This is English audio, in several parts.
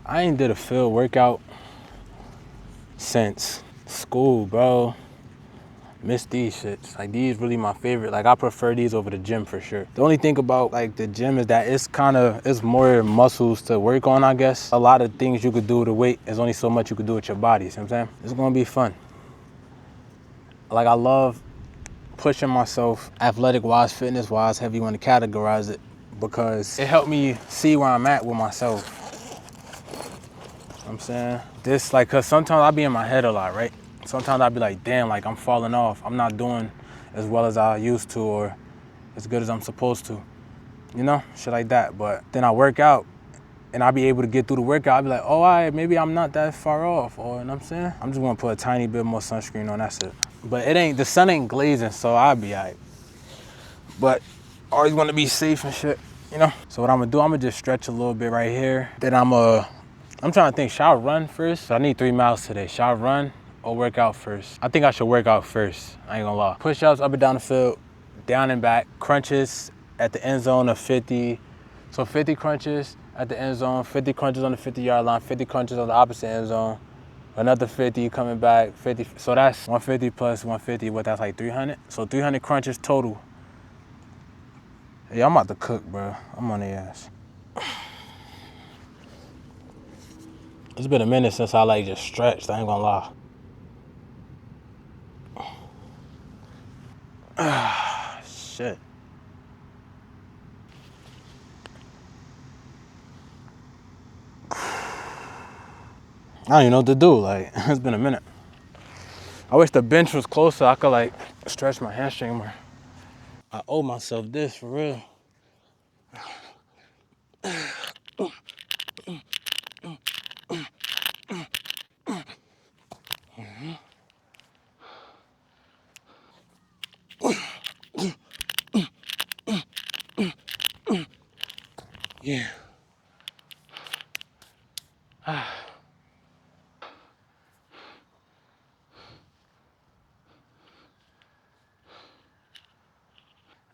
I ain't did a field workout since school, bro. Miss these shits. Like, these really my favorite. Like, I prefer these over the gym for sure. The only thing about like the gym is that it's more muscles to work on, I guess. A lot of things you could do with the weight. There's only so much you could do with your body, you know what I'm saying? It's gonna be fun. Like, I love pushing myself athletic-wise, fitness-wise, however you want to categorize it, because it helped me see where I'm at with myself. You know what I'm saying? This, like, cause sometimes I be in my head a lot, right? Sometimes I'd be like, damn, like I'm falling off. I'm not doing as well as I used to or as good as I'm supposed to. You know, shit like that. But then I work out and I'll be able to get through the workout. I'll be like, oh, all right, maybe I'm not that far off. Or, you know what I'm saying? I'm just gonna put a tiny bit more sunscreen on, that's it. But the sun ain't glazing, so I'll be all right. But I always wanna be safe and shit, you know? So what I'm gonna do, I'm gonna just stretch a little bit right here. Then I'm trying to think, should I run first? So I need 3 miles today. Should I run or work out first? I think I should work out first, I ain't gonna lie. Push-ups up and down the field, down and back. Crunches at the end zone of 50. So 50 crunches at the end zone, 50 crunches on the 50-yard line, 50 crunches on the opposite end zone, another 50 coming back, 50. So that's 150 plus 150, what, that's like 300? So 300 crunches total. Yeah, I'm about to cook, bro. I'm on the ass. It's been a minute since I like just stretched, I ain't gonna lie. Shit. I don't even know what to do, like, it's been a minute. I wish the bench was closer, I could like stretch my hamstring more. I owe myself this, for real. Yeah. I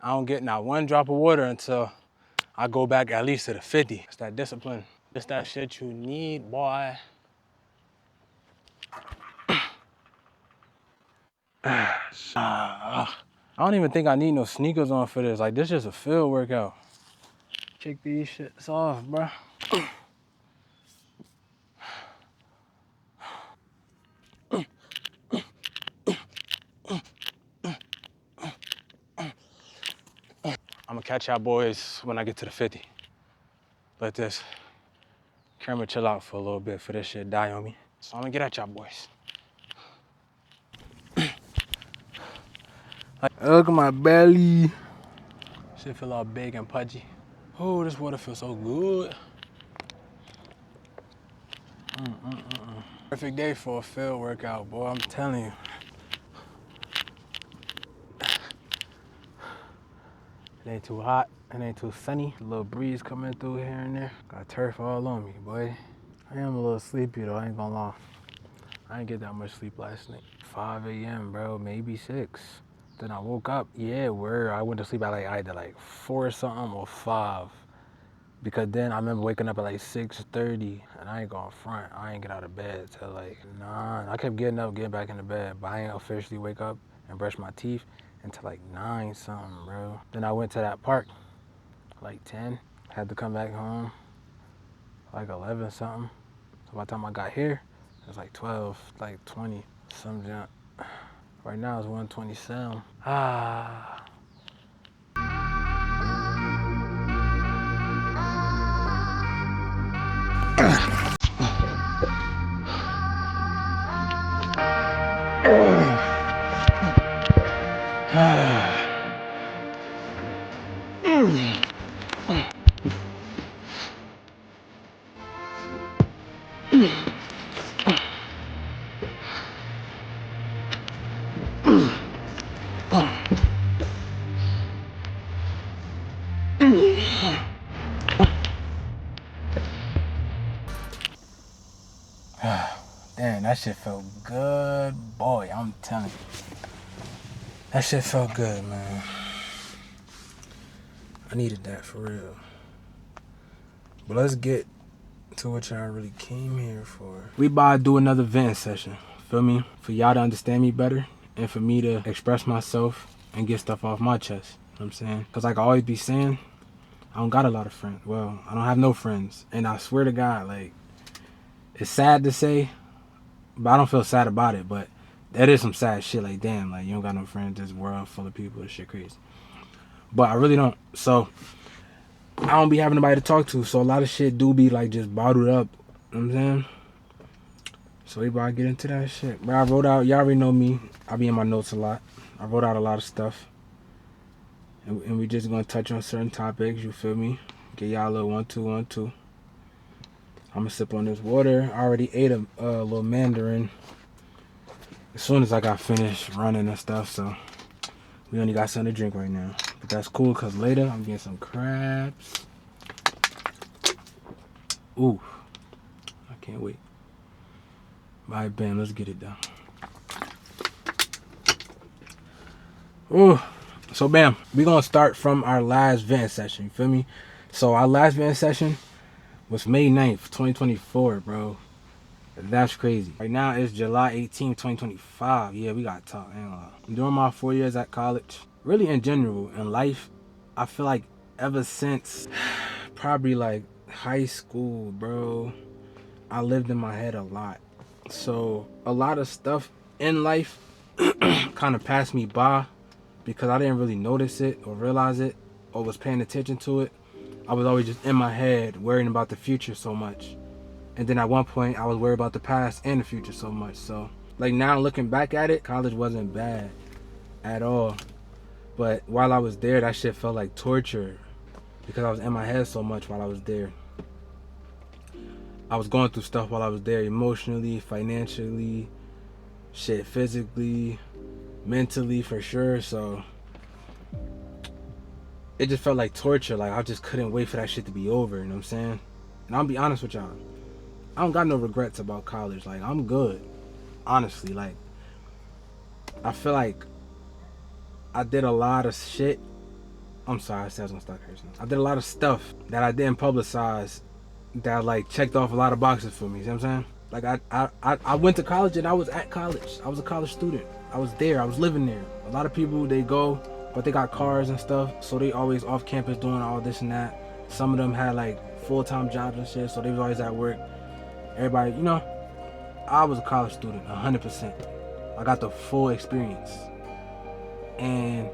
don't get not one drop of water until I go back at least to the 50. It's that discipline. It's that shit you need, boy. I don't even think I need no sneakers on for this. Like, this is just a field workout. Kick these shits off, bro. I'm gonna catch y'all boys when I get to the 50. Let this camera chill out for a little bit for this shit die on me. So I'm gonna get at y'all boys. Like, look at my belly. Shit feel all big and pudgy. Oh, this water feels so good. Perfect day for a field workout, boy, I'm telling you. It ain't too hot, it ain't too sunny. A little breeze coming through here and there. Got turf all on me, boy. I am a little sleepy though, I ain't gonna lie. I didn't get that much sleep last night. 5 a.m., bro, maybe 6. Then I woke up, yeah, I went to sleep at like either like 4 or something or 5. Because then I remember waking up at like 6:30 and I ain't going front. I ain't get out of bed till like 9. I kept getting up, getting back into bed, but I ain't officially wake up and brush my teeth until like 9 something, bro. Then I went to that park, like 10. Had to come back home, like 11 something. So by the time I got here, it was like 12, like 20, some junk. Right now it's 1:27. Damn, that shit felt good, boy, I'm telling you. That shit felt good, man. I needed that for real. But let's get to what y'all really came here for. We about to do another venting session, feel me? For y'all to understand me better and for me to express myself and get stuff off my chest, you know what I'm saying? Because like I always be saying, I don't got a lot of friends. Well, I don't have no friends. And I swear to God, like, it's sad to say, but I don't feel sad about it, but that is some sad shit. Like, damn, like, you don't got no friends, this world full of people, this shit crazy. But I really don't. So I don't be having nobody to talk to, so a lot of shit do be like just bottled up. You know what I'm saying? So we about to get into that shit. But I wrote out, y'all already know me. I be in my notes a lot. I wrote out a lot of stuff. And we just gonna touch on certain topics, you feel me? Get y'all a little 1, 2, 1, 2. I'm gonna sip on this water. I already ate a little mandarin as soon as I got finished running and stuff, so we only got something to drink right now. But that's cool, because later I'm getting some crabs. Ooh, I can't wait. Alright, bam, let's get it done. Ooh, so bam, we gonna start from our last vent session, you feel me? So our last vent session was May 9th, 2024, bro. That's crazy. Right now it's July 18th, 2025. Yeah, we gotta talk. During my 4 years at college, really in general, in life, I feel like ever since probably like high school, bro, I lived in my head a lot. So a lot of stuff in life kind of passed me by because I didn't really notice it or realize it or was paying attention to it. I was always just in my head worrying about the future so much. And then at one point, I was worried about the past and the future so much. So, like now looking back at it, college wasn't bad at all. But while I was there, that shit felt like torture because I was in my head so much while I was there. I was going through stuff while I was there, emotionally, financially, shit, physically, mentally, for sure. So it just felt like torture. Like I just couldn't wait for that shit to be over, you know what I'm saying? And I'll be honest with y'all, I don't got no regrets about college. Like, I'm good, honestly. Like, I feel like I did a lot of shit. I'm sorry, I said I was gonna start cursing. I did a lot of stuff that I didn't publicize that like checked off a lot of boxes for me. You know what I'm saying? Like I went to college and I was at college. I was a college student. I was there. I was living there. A lot of people, they go, but they got cars and stuff, so they always off campus doing all this and that. Some of them had like full-time jobs and shit, so they was always at work. Everybody, you know, I was a college student, 100%. I got the full experience, and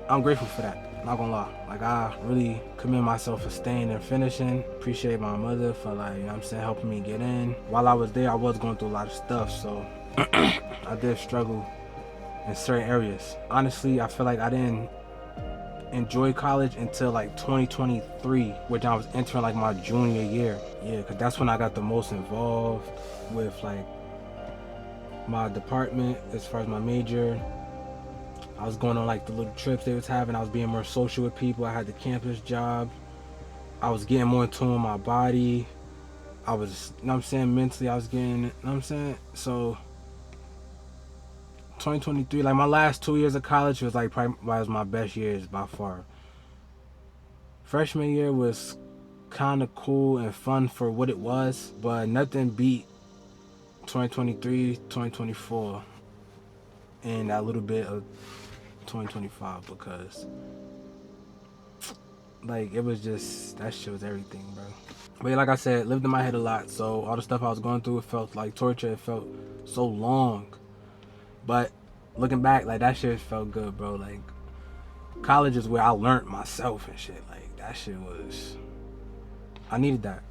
I'm grateful for that. Not gonna lie, like I really commend myself for staying and finishing. Appreciate my mother for like, you know what I'm saying, helping me get in. While I was there, I was going through a lot of stuff, so I did struggle in certain areas. Honestly, I feel like I didn't enjoy college until like 2023, which I was entering like my junior year. Yeah, because that's when I got the most involved with like my department as far as my major. I was going on like the little trips they was having. I was being more social with people. I had the campus job. I was getting more in tune with my body. I was, you know what I'm saying, mentally I was getting, you know what I'm saying? So 2023, like my last 2 years of college was like probably was my best years by far. Freshman year was kind of cool and fun for what it was, but nothing beat 2023, 2024, and that little bit of 2025 because like it was just, that shit was everything, bro. But like I said, lived in my head a lot, so all the stuff I was going through, it felt like torture. It felt so long. But looking back, like that shit felt good, bro. Like college is where I learned myself and shit. Like that shit was, I needed that.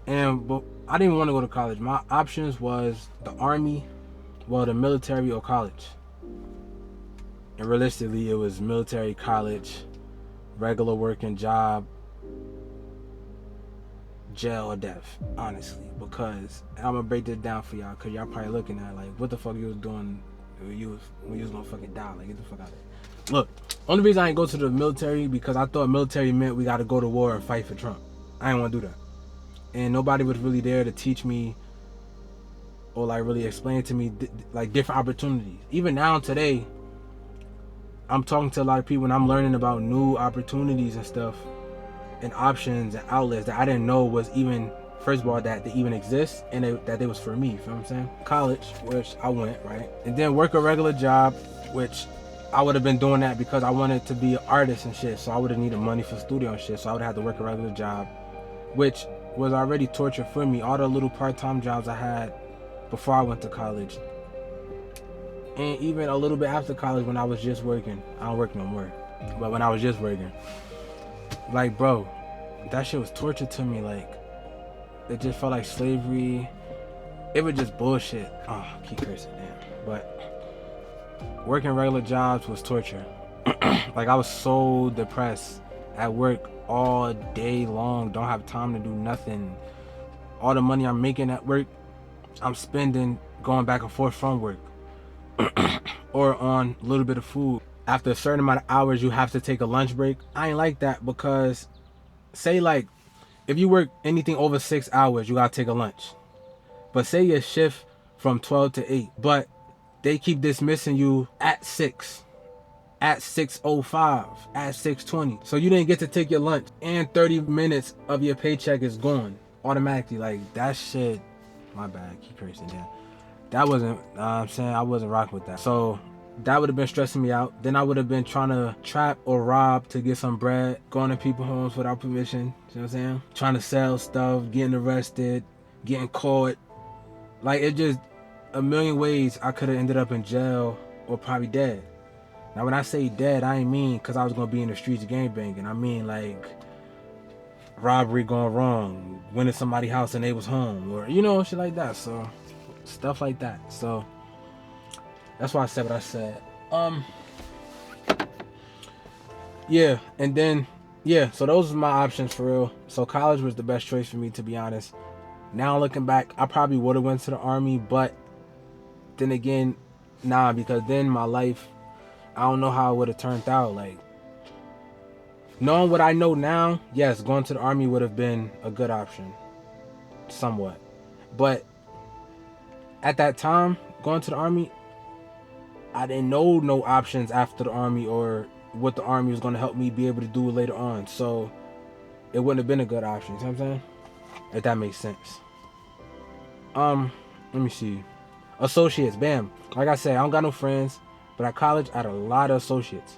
But I didn't even want to go to college. My options was the army, well, the military or college. And realistically, it was military, college, regular working job, jail or death, honestly. Because I'm gonna break this down for y'all, because y'all probably looking at like, what the fuck you was doing when you was gonna fucking die? Like, get the fuck out of there. Look, only reason I didn't go to the military because I thought military meant we gotta go to war and fight for Trump. I didn't want to do that. And nobody was really there to teach me or like really explain to me like different opportunities. Even now today, I'm talking to a lot of people and I'm learning about new opportunities and stuff and options and outlets that I didn't know was even first of all, that they even exist and that they was for me, you feel what I'm saying? College, which I went, right? And then work a regular job, which I would have been doing that because I wanted to be an artist and shit. So I would have needed money for studio and shit. So I would have to work a regular job, which was already torture for me. All the little part-time jobs I had before I went to college. And even a little bit after college when I was just working. I don't work no more. But when I was just working. Like, bro, that shit was torture to me. Like, it just felt like slavery. It was just bullshit. Oh, I keep cursing, damn. But working regular jobs was torture. Like, I was so depressed at work all day long. Don't have time to do nothing. All the money I'm making at work, I'm spending going back and forth from work. Or on a little bit of food. After a certain amount of hours, you have to take a lunch break. I ain't like that because, say like, if you work anything over 6 hours, you gotta take a lunch. But say your shift from 12 to 8, but they keep dismissing you at 6, at 6:05, at 6:20. So you didn't get to take your lunch, and 30 minutes of your paycheck is gone automatically. Like, that shit, my bad, keep cursing, damn. That wasn't, I'm saying, I wasn't rocking with that. So that would have been stressing me out. Then I would have been trying to trap or rob to get some bread, going to people's homes without permission, you know what I'm saying? Trying to sell stuff, getting arrested, getting caught. Like, it just, a million ways I could have ended up in jail or probably dead. Now, when I say dead, I ain't mean because I was going to be in the streets gangbanging. I mean, like, robbery gone wrong, went to somebody's house and they was home, or, you know, shit like that. So, stuff like that. So that's why I said what I said. Yeah, and then so those are my options for real. So college was the best choice for me, to be honest. Now looking back, I probably would have went to the Army, but then again, nah, because then my life, I don't know how it would have turned out. Like, knowing what I know now, yes, going to the Army would have been a good option, somewhat. But at that time, going to the Army, I didn't know no options after the Army or what the Army was going to help me be able to do later on. So it wouldn't have been a good option. You know what I'm saying? If that makes sense. Let me see. Associates, bam. Like I said, I don't got no friends, but at college, I had a lot of associates.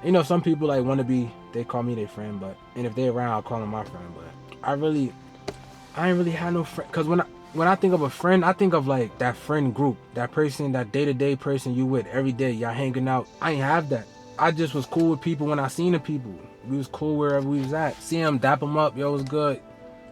You know, some people like want to be, they call me their friend, and if they're around, I'll call them my friend. But I ain't really had no friend. Because when I think of a friend, I think of like that friend group, that person, that day-to-day person you with every day, y'all hanging out. I ain't have that. I just was cool with people when I seen the people. We was cool wherever we was at. See them, dap them up. Yo, what's good?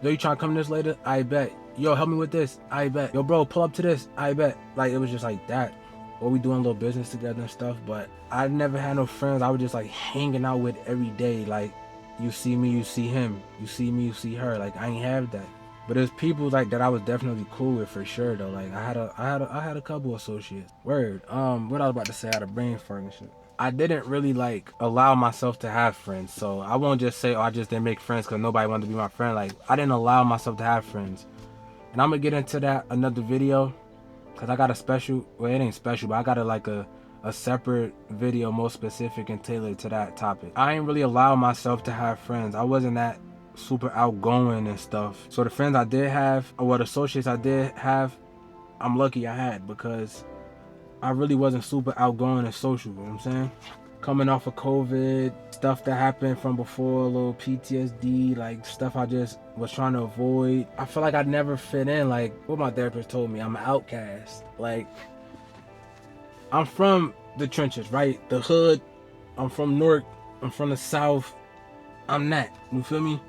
Yo, you trying to come to this later? I bet. Yo, help me with this? I bet. Yo, bro, pull up to this? I bet. Like, it was just like that. Or we doing a little business together and stuff. But I never had no friends I was just like hanging out with every day. Like, you see me, you see him. You see me, you see her. Like, I ain't have that. But there's people like that I was definitely cool with for sure though. Like, I had a couple associates. Word. What I was about to say, I had a brain fart and shit. I didn't really like allow myself to have friends. So I won't just say, oh, I just didn't make friends because nobody wanted to be my friend. Like, I didn't allow myself to have friends. And I'm gonna get into that another video. Cause I got a special, well, it ain't special, but I got a separate video more specific and tailored to that topic. I ain't really allow myself to have friends. I wasn't that super outgoing and stuff. So the friends I did have, or what associates I did have, I'm lucky I had, because I really wasn't super outgoing and social, you know what I'm saying? Coming off of COVID, stuff that happened from before, a little PTSD, like stuff I just was trying to avoid. I feel like I'd never fit in, like what my therapist told me, I'm an outcast. Like, I'm from the trenches, right? The hood. I'm from Newark. I'm from the South. I'm that, you feel me?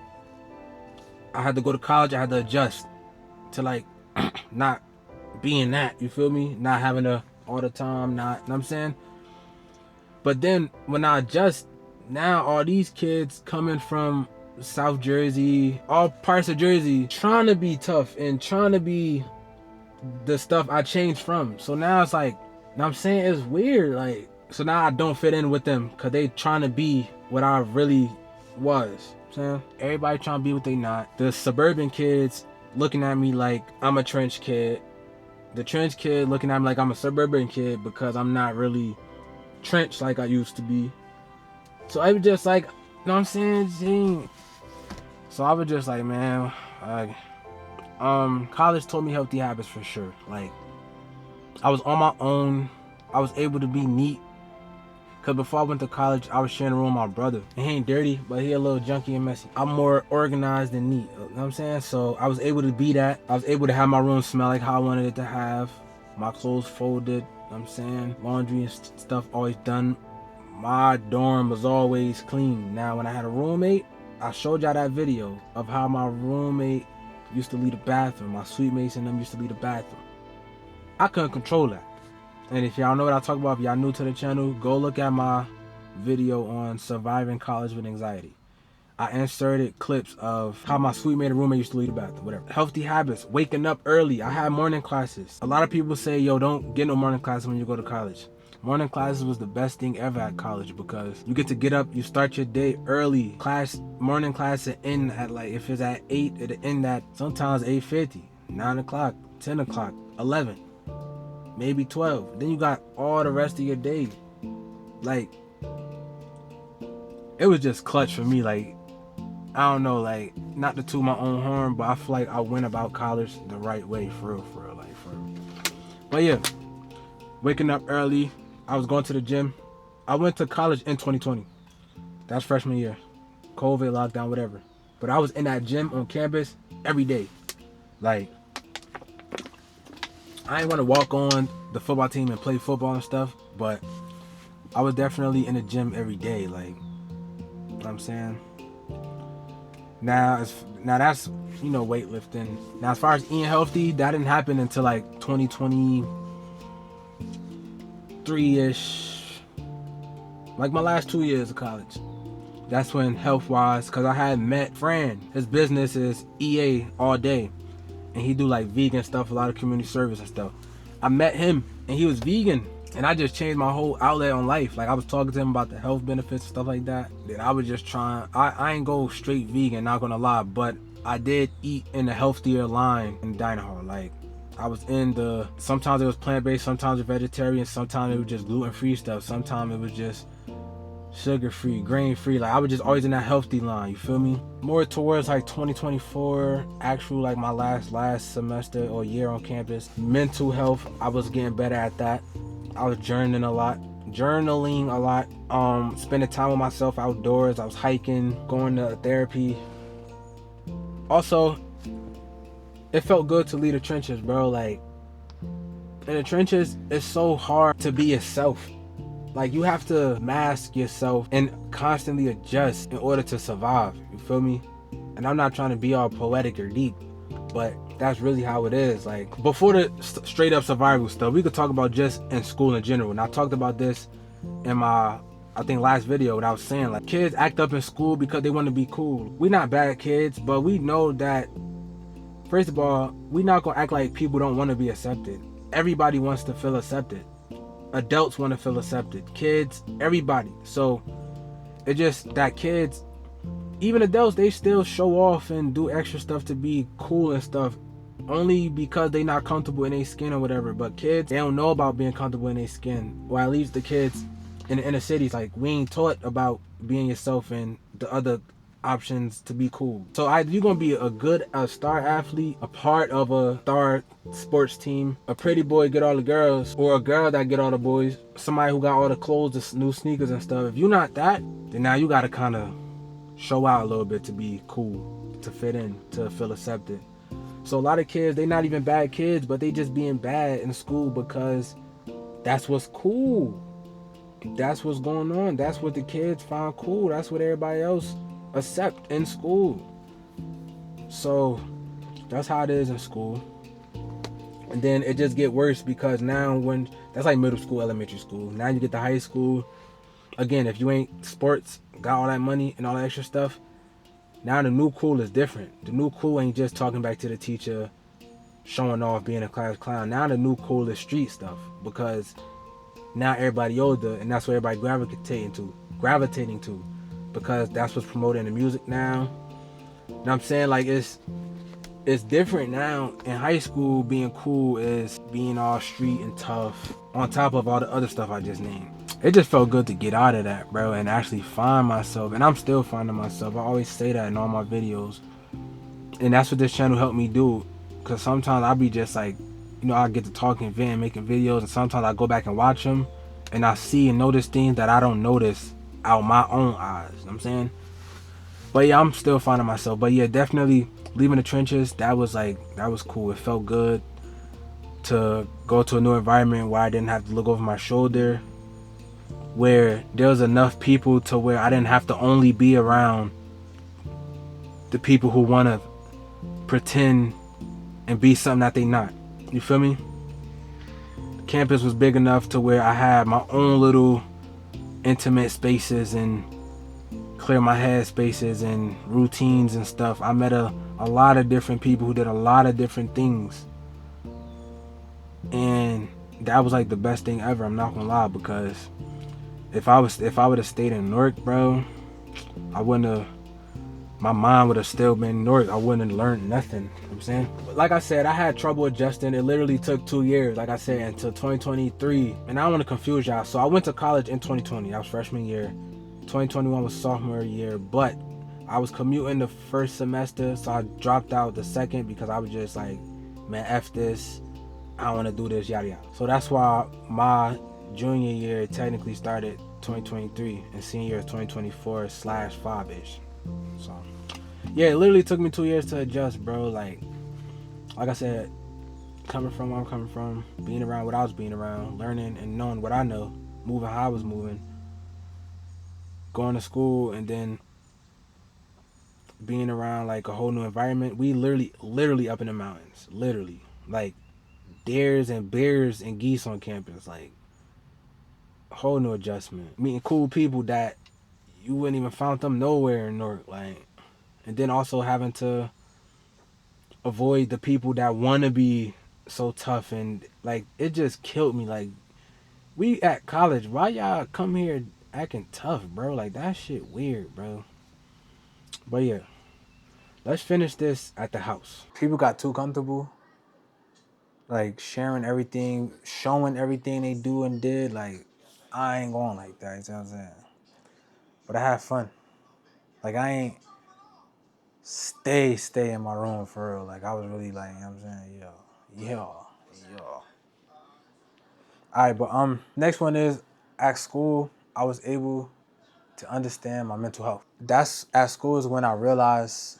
I had to go to college, I had to adjust to like not being that, you feel me? Not having to all the time, not, you know what I'm saying? But then when I adjust, now all these kids coming from South Jersey, all parts of Jersey, trying to be tough and trying to be the stuff I changed from. So now it's like, you know what I'm saying? It's weird. Like, so now I don't fit in with them because they trying to be what I really was. You know what I'm saying? Everybody trying to be what they not. The suburban kids looking at me like I'm a trench kid. The trench kid looking at me like I'm a suburban kid because I'm not really trench like I used to be. So I was just like, you know what I'm saying? So I was just like, man, College taught me healthy habits for sure. Like, I was on my own. I was able to be neat. Cause before I went to college, I was sharing a room with my brother. And he ain't dirty, but he a little junky and messy. I'm more organized and neat, you know what I'm saying? So I was able to be that. I was able to have my room smell like how I wanted it to have. My clothes folded, you know what I'm saying? Laundry and stuff always done. My dorm was always clean. Now, when I had a roommate, I showed y'all that video of how my roommate used to leave the bathroom. My suite mates and them used to leave the bathroom. I couldn't control that. And if y'all know what I talk about, if y'all new to the channel, go look at my video on surviving college with anxiety. I inserted clips of how my suite mate and roommate used to leave the bathroom, whatever. Healthy habits, waking up early. I had morning classes. A lot of people say, yo, don't get no morning classes when you go to college. Morning classes was the best thing ever at college because you get to get up, you start your day early. Morning class will end at like, if it's at 8, it'll end at sometimes 8:50, 9 o'clock, 10 o'clock, 11. Maybe 12. Then you got all the rest of your day. Like, it was just clutch for me. Like, I don't know, like, not to toot my own horn, but I feel like I went about college the right way, for real, like, for real. But yeah, waking up early. I was going to the gym. I went to college in 2020. That's freshman year. COVID, lockdown, whatever. But I was in that gym on campus every day. Like, I ain't want to walk on the football team and play football and stuff, but I was definitely in the gym every day. Like, you know what I'm saying? Now that's, you know, weightlifting. Now, as far as eating healthy, that didn't happen until like 2023-ish. Like my last 2 years of college. That's when health-wise, because I had met Fran. His business is EA all day. And he do like vegan stuff, a lot of community service and stuff. I met him and he was vegan, and I just changed my whole outlet on life. Like, I was talking to him about the health benefits and stuff like that. Then I was just trying, I ain't go straight vegan, not gonna lie, but I did eat in the healthier line in dining hall. Like, I was in the, sometimes it was plant-based, sometimes it was vegetarian, sometimes it was just gluten-free stuff, sometimes it was just sugar-free, grain-free. Like, I was just always in that healthy line, you feel me? More towards like 2024, actual like my last semester or year on campus. Mental health, I was getting better at that. I was journaling a lot, spending time with myself outdoors. I was hiking, going to therapy. Also, it felt good to leave the trenches, bro. Like, in the trenches, it's so hard to be yourself. Like, you have to mask yourself and constantly adjust in order to survive. You feel me? And I'm not trying to be all poetic or deep, but that's really how it is. Like, before the straight up survival stuff, we could talk about just in school in general. And I talked about this in my, I think, last video, what I was saying. Like, kids act up in school because they want to be cool. We're not bad kids, but we know that, first of all, we're not going to act like people don't want to be accepted. Everybody wants to feel accepted. Adults want to feel accepted, kids, everybody. So it's just that kids, even adults, they still show off and do extra stuff to be cool and stuff, only because they not comfortable in their skin or whatever. But kids, they don't know about being comfortable in their skin, or at least the kids in the inner cities. Like, we ain't taught about being yourself and the other options to be cool. So you're gonna be a star athlete, a part of a star sports team, a pretty boy get all the girls, or a girl that get all the boys, somebody who got all the clothes, the new sneakers and stuff. If you're not that, then now you gotta kind of show out a little bit to be cool, to fit in, to feel accepted. So a lot of kids, they not even bad kids, but they just being bad in school because that's what's cool. That's what's going on. That's what the kids find cool. That's what everybody else accept in school. So that's how it is in school. And then it just get worse because now when that's like middle school, elementary school, now you get to high school. Again, if you ain't sports, got all that money and all that extra stuff, now the new cool is different. The new cool ain't just talking back to the teacher, showing off, being a class clown. Now the new cool is street stuff, because now everybody older, and that's what everybody gravitating to, because that's what's promoted in the music now. You know what I'm saying? Like, it's different now. In high school, being cool is being all street and tough, on top of all the other stuff I just named. It just felt good to get out of that, bro, and actually find myself. And I'm still finding myself. I always say that in all my videos, and that's what this channel helped me do. Because sometimes I'll be just like, I get to talking, venting, making videos, and sometimes I go back and watch them, and I see and notice things that I don't notice out my own eyes. You know what I'm saying? But yeah, I'm still finding myself. But yeah, definitely leaving the trenches, that was cool. It felt good to go to a new environment where I didn't have to look over my shoulder, where there was enough people to where I didn't have to only be around the people who want to pretend and be something that they not. You feel me? Campus was big enough to where I had my own little intimate spaces and clear my head spaces and routines and stuff. I met a lot of different people who did a lot of different things, and that was like the best thing ever. I'm not gonna lie, because if I would have stayed in Newark, bro, I wouldn't have. My mind would have still been in Newark. I wouldn't have learned nothing. You know what I'm saying? But like I said, I had trouble adjusting. It literally took 2 years, like I said, until 2023. And I don't want to confuse y'all. So I went to college in 2020. That was freshman year. 2021 was sophomore year. But I was commuting the first semester, so I dropped out the second because I was just like, man, F this. I don't want to do this, yada yada. So that's why my junior year technically started 2023 and senior year 2024/5-ish. So yeah, it literally took me 2 years to adjust, bro. Like I said, coming from where I'm coming from, being around what I was being around, learning and knowing what I know, moving how I was moving, going to school, and then being around like a whole new environment. We literally up in the mountains, literally, like deers and bears and geese on campus, like a whole new adjustment. Meeting cool people that you wouldn't even found them nowhere in Newark, like, and then also having to avoid the people that want to be so tough, and like it just killed me. Like, we at college, why y'all come here acting tough, bro? Like, that shit weird, bro. But yeah, let's finish this at the house. People got too comfortable, like sharing everything, showing everything they do and did. Like, I ain't going like that, you know what I'm saying? But I have fun. Like, I ain't stay in my room for real. Like, I was really like, you know what I'm saying? Yo. Alright, but next one is, at school, I was able to understand my mental health. That's at school is when I realized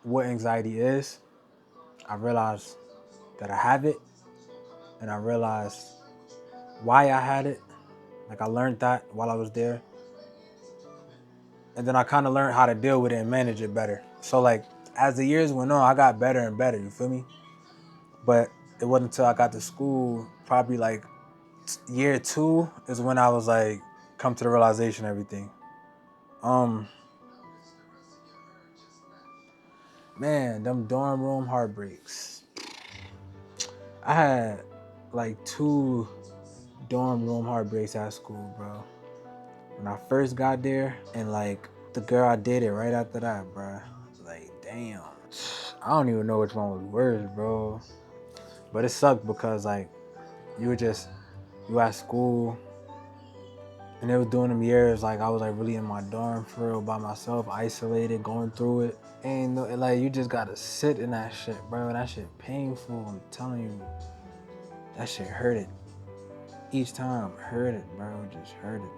what anxiety is. I realized that I have it, and I realized why I had it. Like, I learned that while I was there. And then I kind of learned how to deal with it and manage it better. So like, as the years went on, I got better and better, you feel me? But it wasn't until I got to school, probably like year 2 is when I was like, come to the realization of everything. Man, them dorm room heartbreaks. I had like 2 dorm room heartbreaks at school, bro. When I first got there, and like the girl I dated right after that, bro. Like, damn. I don't even know which one was worse, bro. But it sucked because like, you at school, and it was during them years like I was like really in my dorm for real by myself, isolated, going through it. And like, you just gotta sit in that shit, bro. That shit painful, I'm telling you. That shit hurted. Each time hurt it, bro. Just hurt it.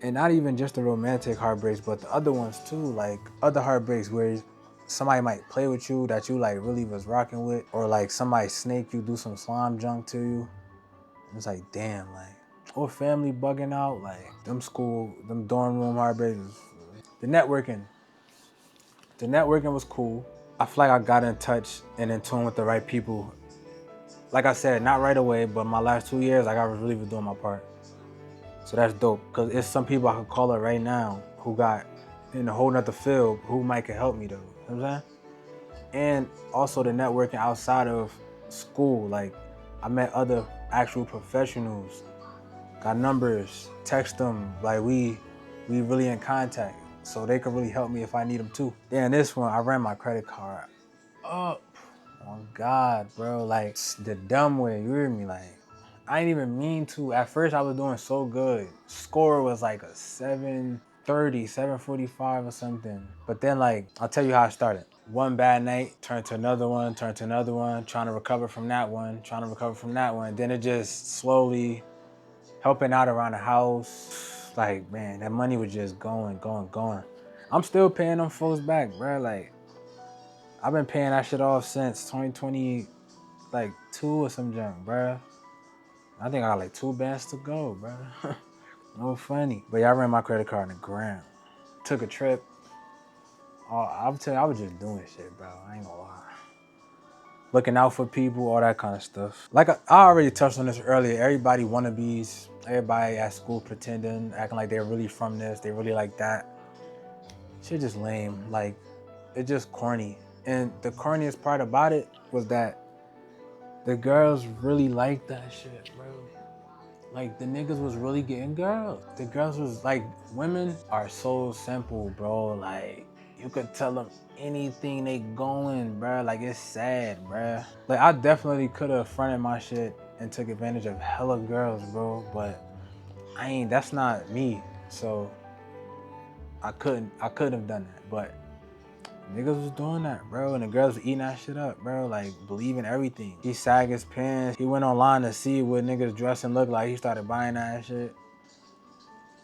And not even just the romantic heartbreaks, but the other ones too. Like, other heartbreaks where somebody might play with you that you like really was rocking with, or like somebody snake you, do some slime junk to you. It's like, damn, like, or family bugging out, like them dorm room heartbreaks. The networking was cool. I feel like I got in touch and in tune with the right people. Like I said, not right away, but my last 2 years, like, I really was doing my part. So that's dope, because it's some people I could call up right now who got in a whole nother field who might could help me though. You know what I'm saying? And also the networking outside of school. Like, I met other actual professionals, got numbers, text them, like we really in contact, so they could really help me if I need them too. Then this one, I ran my credit card up. Oh God, bro, like the dumb way, you hear me? Like, I didn't even mean to. At first I was doing so good. Score was like a 730, 745 or something. But then, like, I'll tell you how I started. one bad night turned to another one, turned to another one, trying to recover from that one, trying to recover from that one. Then it just slowly helping out around the house. Like, man, that money was just going. I'm still paying them folks back, bro. Like, I've been paying that shit off since 2020, like 2 or some junk, bro. I think I got like 2 bands to go, bro. No funny. But yeah, I ran my credit card in the ground. Took a trip. I'll tell you, I was just doing shit, bro. I ain't gonna lie. Looking out for people, all that kind of stuff. Like I already touched on this earlier, everybody wannabes, everybody at school pretending, acting like they're really from this, they really like that. Shit just lame. Like, it's just corny. And the corniest part about it was that the girls really liked that shit, bro. Like, the niggas was really getting girls. The girls was like, women are so simple, bro. Like, you could tell them anything they going, bro. Like, it's sad, bro. Like, I definitely could have fronted my shit and took advantage of hella girls, bro. But that's not me. So I couldn't have done that. But niggas was doing that, bro, and the girls was eating that shit up, bro, like, believing everything. He sagged his pants. He went online to see what niggas dressing look like. He started buying that shit.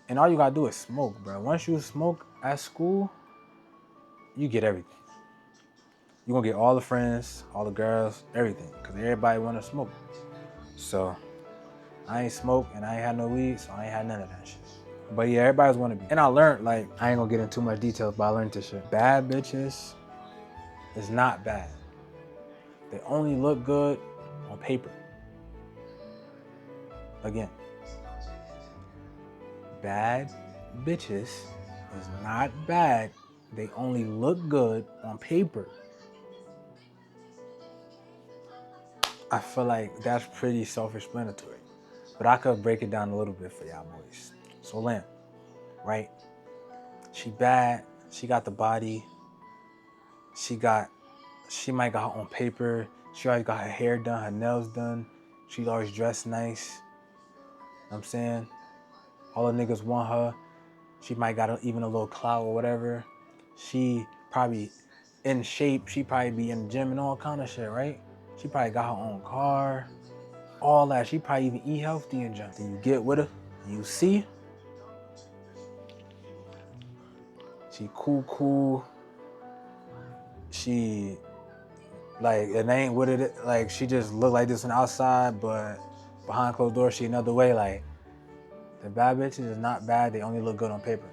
And all you gotta do is smoke, bro. Once you smoke at school, you get everything. You gonna get all the friends, all the girls, everything, because everybody wanna smoke. So, I ain't smoke and I ain't had no weed, so I ain't had none of that shit. But yeah, everybody's wanna be. And I learned, like, I ain't gonna get into too much details, but I learned this shit. Bad bitches is not bad. They only look good on paper. Again, bad bitches is not bad. They only look good on paper. I feel like that's pretty self-explanatory, but I could break it down a little bit for y'all boys. So Lamb, right? She bad. She got the body. She might got her own paper. She always got her hair done, her nails done. She's always dressed nice. You know what I'm saying? All the niggas want her. She might got even a little clout or whatever. She probably in shape. She probably be in the gym and all kind of shit, right? She probably got her own car. All that. She probably even eat healthy and junk. Then you get with her and you see she cool. She, like, it ain't what it, like, she just look like this on the outside, but behind closed doors, she another way. Like, the bad bitches is not bad. They only look good on paper.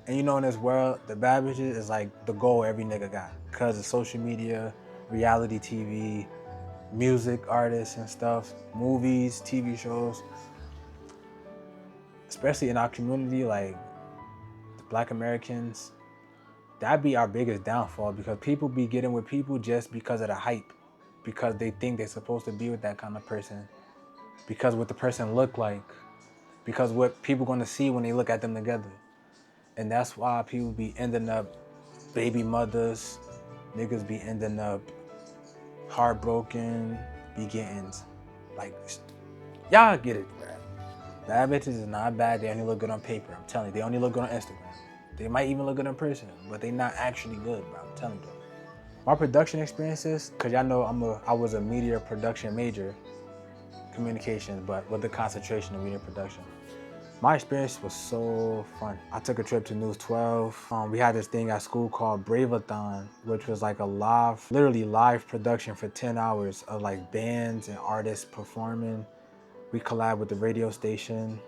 And you know, in this world, the bad bitches is like the goal every nigga got. Because of social media, reality TV, music artists and stuff, movies, TV shows. Especially in our community, like the Black Americans, that'd be our biggest downfall, because people be getting with people just because of the hype. Because they think they're supposed to be with that kind of person. Because what the person look like. Because what people gonna see when they look at them together. And that's why people be ending up baby mothers, niggas be ending up heartbroken, be getting, like, y'all get it, bro. Bad bitches is not bad. They only look good on paper. I'm telling you, they only look good on Instagram. They might even look good in person, but they not actually good, bro. I'm telling you. My production experiences, cause y'all know I was a media production major, communications, but with the concentration of media production. My experience was so fun. I took a trip to 𝓢𝓸𝓬𝓲𝓪. We had this thing at school called 𝓢𝓸𝓬𝓲𝓪, which was like a literally live production for 10 hours of like bands and artists performing. We collabed with the radio station.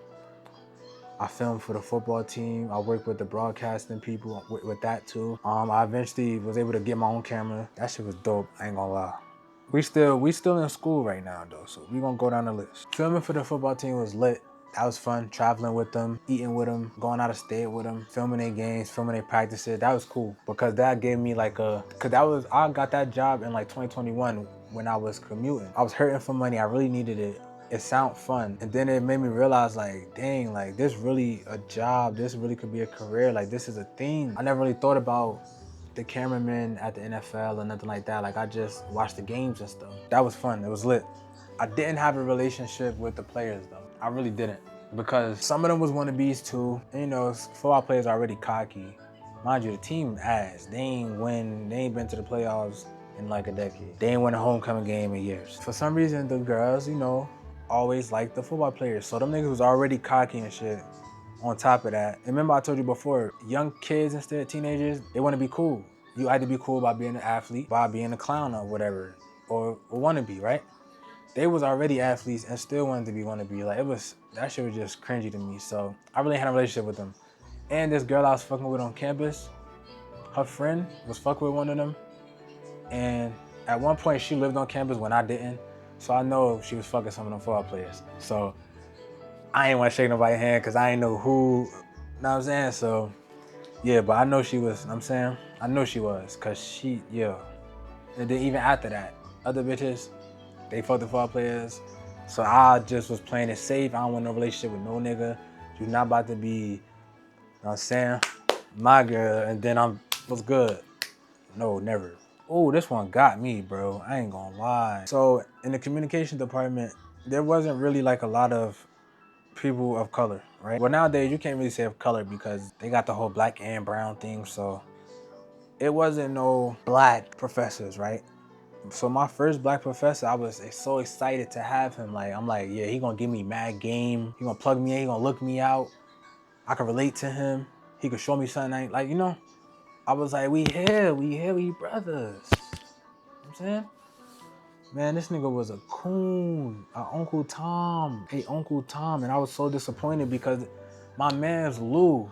I filmed for the football team. I worked with the broadcasting people with that too. I eventually was able to get my own camera. That shit was dope, I ain't gonna lie. We still in school right now though, so we gonna go down the list. Filming for the football team was lit. That was fun, traveling with them, eating with them, going out of state with them, filming their games, filming their practices. That was cool because that gave me like I got that job in like 2021 when I was commuting. I was hurting for money, I really needed it. It sounded fun. And then it made me realize, like, dang, like, this really a job. This really could be a career. Like, this is a thing. I never really thought about the cameraman at the NFL or nothing like that. Like, I just watched the games and stuff. That was fun. It was lit. I didn't have a relationship with the players, though. I really didn't. Because some of them was wannabes, too. And, you know, football players are already cocky. Mind you, the team ass. They ain't been to the playoffs in like a decade. They ain't won a homecoming game in years. For some reason, the girls, you know, always liked the football players. So them niggas was already cocky and shit. On top of that, and remember I told you before, young kids instead, teenagers, they want to be cool. You had to be cool by being an athlete, by being a clown or whatever, or wannabe, right? They was already athletes and still wanted to be wannabe. Like that shit was just cringy to me. So I really had a relationship with them. And this girl I was fucking with on campus, her friend was fucking with one of them. And at one point she lived on campus when I didn't. So I know she was fucking some of them football players. So I ain't want to shake nobody's hand because I ain't know who, you know what I'm saying? So, yeah, but I know she was, you know what I'm saying? I know she was because she, yeah. And then even after that, other bitches, they fucked the football players. So I just was playing it safe. I don't want no relationship with no nigga. You not about to be, you know what I'm saying? My girl, and then what's good? No, never. Oh, this one got me, bro. I ain't gonna lie. So in the communication department, there wasn't really like a lot of people of color, right? Well, nowadays you can't really say of color because they got the whole black and brown thing, so it wasn't no black professors, right? So my first black professor, I was so excited to have him. Like, I'm like, yeah, he gonna give me mad game. He gonna plug me in, he gonna look me out. I can relate to him. He could show me something, like, you know? I was like, we here, we brothers. You know what I'm saying? Man, this nigga was a coon, Uncle Tom, hey Uncle Tom, and I was so disappointed because my man's Lou,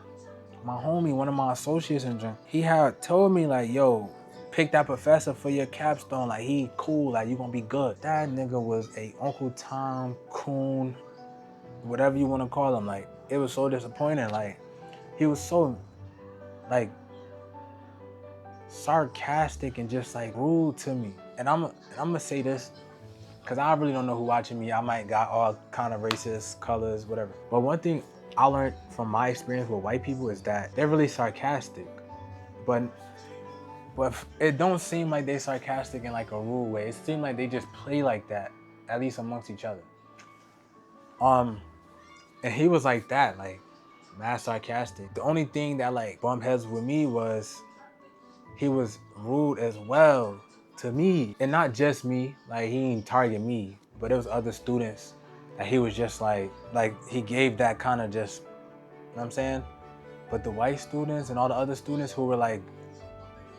my homie, one of my associates in gym, he had told me like, yo, pick that professor for your capstone, like he cool, like you gonna be good. That nigga was a Uncle Tom, coon, whatever you wanna call him, like it was so disappointing, like he was so like sarcastic and just like rude to me. And I'm gonna say this, because I really don't know who watching me. I might got all kind of racist colors, whatever. But one thing I learned from my experience with white people is that they're really sarcastic. But it don't seem like they sarcastic in like a rude way. It seems like they just play like that, at least amongst each other. And he was like that, like mad sarcastic. The only thing that like bumped heads with me was he was rude as well to me. And not just me, like he didn't target me, but it was other students that he was just like he gave that kind of just, you know what I'm saying? But the white students and all the other students who were like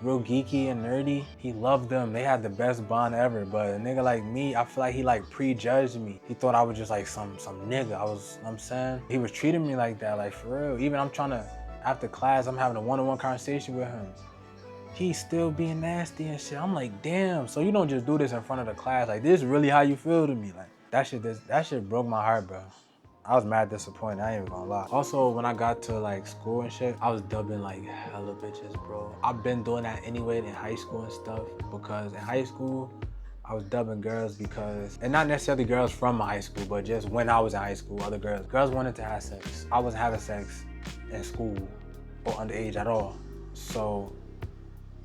real geeky and nerdy, he loved them. They had the best bond ever. But a nigga like me, I feel like he like prejudged me. He thought I was just like some nigga. You know what I'm saying? He was treating me like that, like for real. Even I'm trying to, after class, I'm having a one-on-one conversation with him. He's still being nasty and shit. I'm like, damn, so you don't just do this in front of the class. Like, this is really how you feel to me. Like, that shit broke my heart, bro. I was mad disappointed, I ain't even gonna lie. Also, when I got to like school and shit, I was dubbing like hella bitches, bro. I've been doing that anyway in high school and stuff, because in high school, I was dubbing girls because, and not necessarily girls from my high school, but just when I was in high school, other girls. Girls wanted to have sex. I wasn't having sex in school or underage at all. So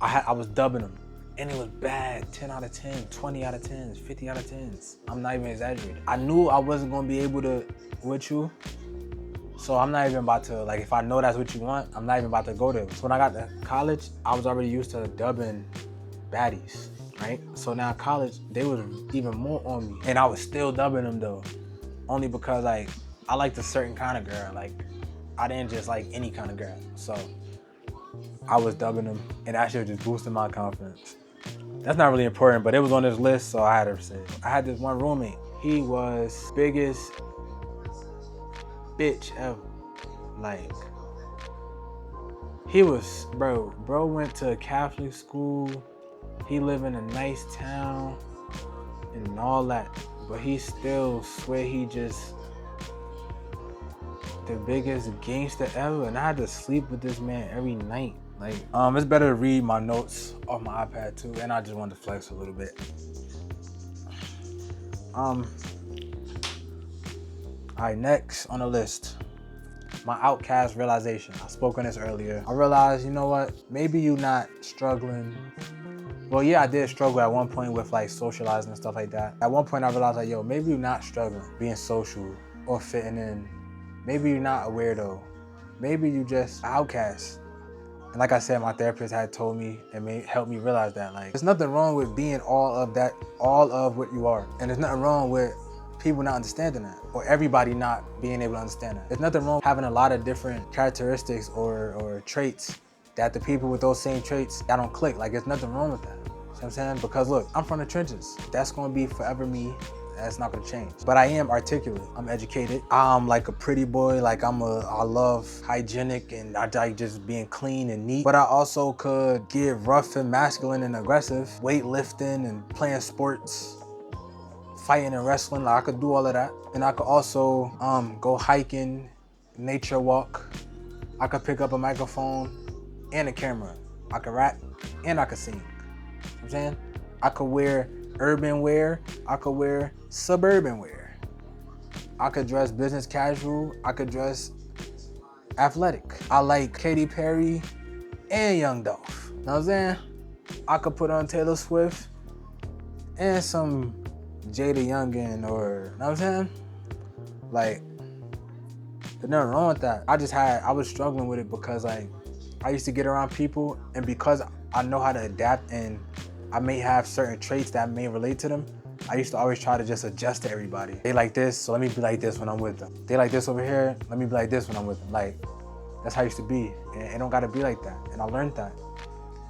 I was dubbing them, and it was bad. 10 out of 10, 20 out of 10s, 50 out of 10s. I'm not even exaggerating. I knew I wasn't gonna be able to with you, so I'm not even about to, like, if I know that's what you want, I'm not even about to go there. So when I got to college, I was already used to dubbing baddies, right? So now college, they was even more on me, and I was still dubbing them though, only because like I liked a certain kind of girl. Like I didn't just like any kind of girl, so I was dubbing them, and that shit just boosted my confidence. That's not really important, but it was on this list, so I had to say it. I had this one roommate. He was biggest bitch ever. Like, he was, bro went to a Catholic school. He lived in a nice town and all that, but he still swear he just the biggest gangster ever, and I had to sleep with this man every night. Like, it's better to read my notes off my iPad too, and I just wanted to flex a little bit. All right, next on the list, my Outcast realization. I spoke on this earlier. I realized, you know what? Maybe you not struggling. Well, yeah, I did struggle at one point with like socializing and stuff like that. At one point, I realized like, yo, maybe you're not struggling being social or fitting in. Maybe you're not a weirdo. Maybe you just an outcast. And like I said, my therapist had told me and helped me realize that, like, there's nothing wrong with being all of what you are. And there's nothing wrong with people not understanding that, or everybody not being able to understand that. There's nothing wrong with having a lot of different characteristics or traits that the people with those same traits, that don't click. Like, there's nothing wrong with that. You know what I'm saying? Because look, I'm from the trenches. That's gonna be forever me. That's not gonna change. But I am articulate. I'm educated. I'm like a pretty boy. Like I love hygienic and I like just being clean and neat. But I also could get rough and masculine and aggressive, weightlifting and playing sports, fighting and wrestling. Like I could do all of that. And I could also go hiking, nature walk. I could pick up a microphone and a camera. I could rap and I could sing. You know what I'm saying? I could wear urban wear, I could wear suburban wear. I could dress business casual, I could dress athletic. I like Katy Perry and Young Dolph. You know what I'm saying? I could put on Taylor Swift and some 𝓢𝓸𝓬𝓮𝓭𝓲𝓪, or, you know what I'm saying? Like, there's nothing wrong with that. I was struggling with it because like, I used to get around people, and because I know how to adapt and I may have certain traits that may relate to them, I used to always try to just adjust to everybody. They like this, so let me be like this when I'm with them. They like this over here, let me be like this when I'm with them. Like, that's how I used to be. And it don't gotta be like that. And I learned that.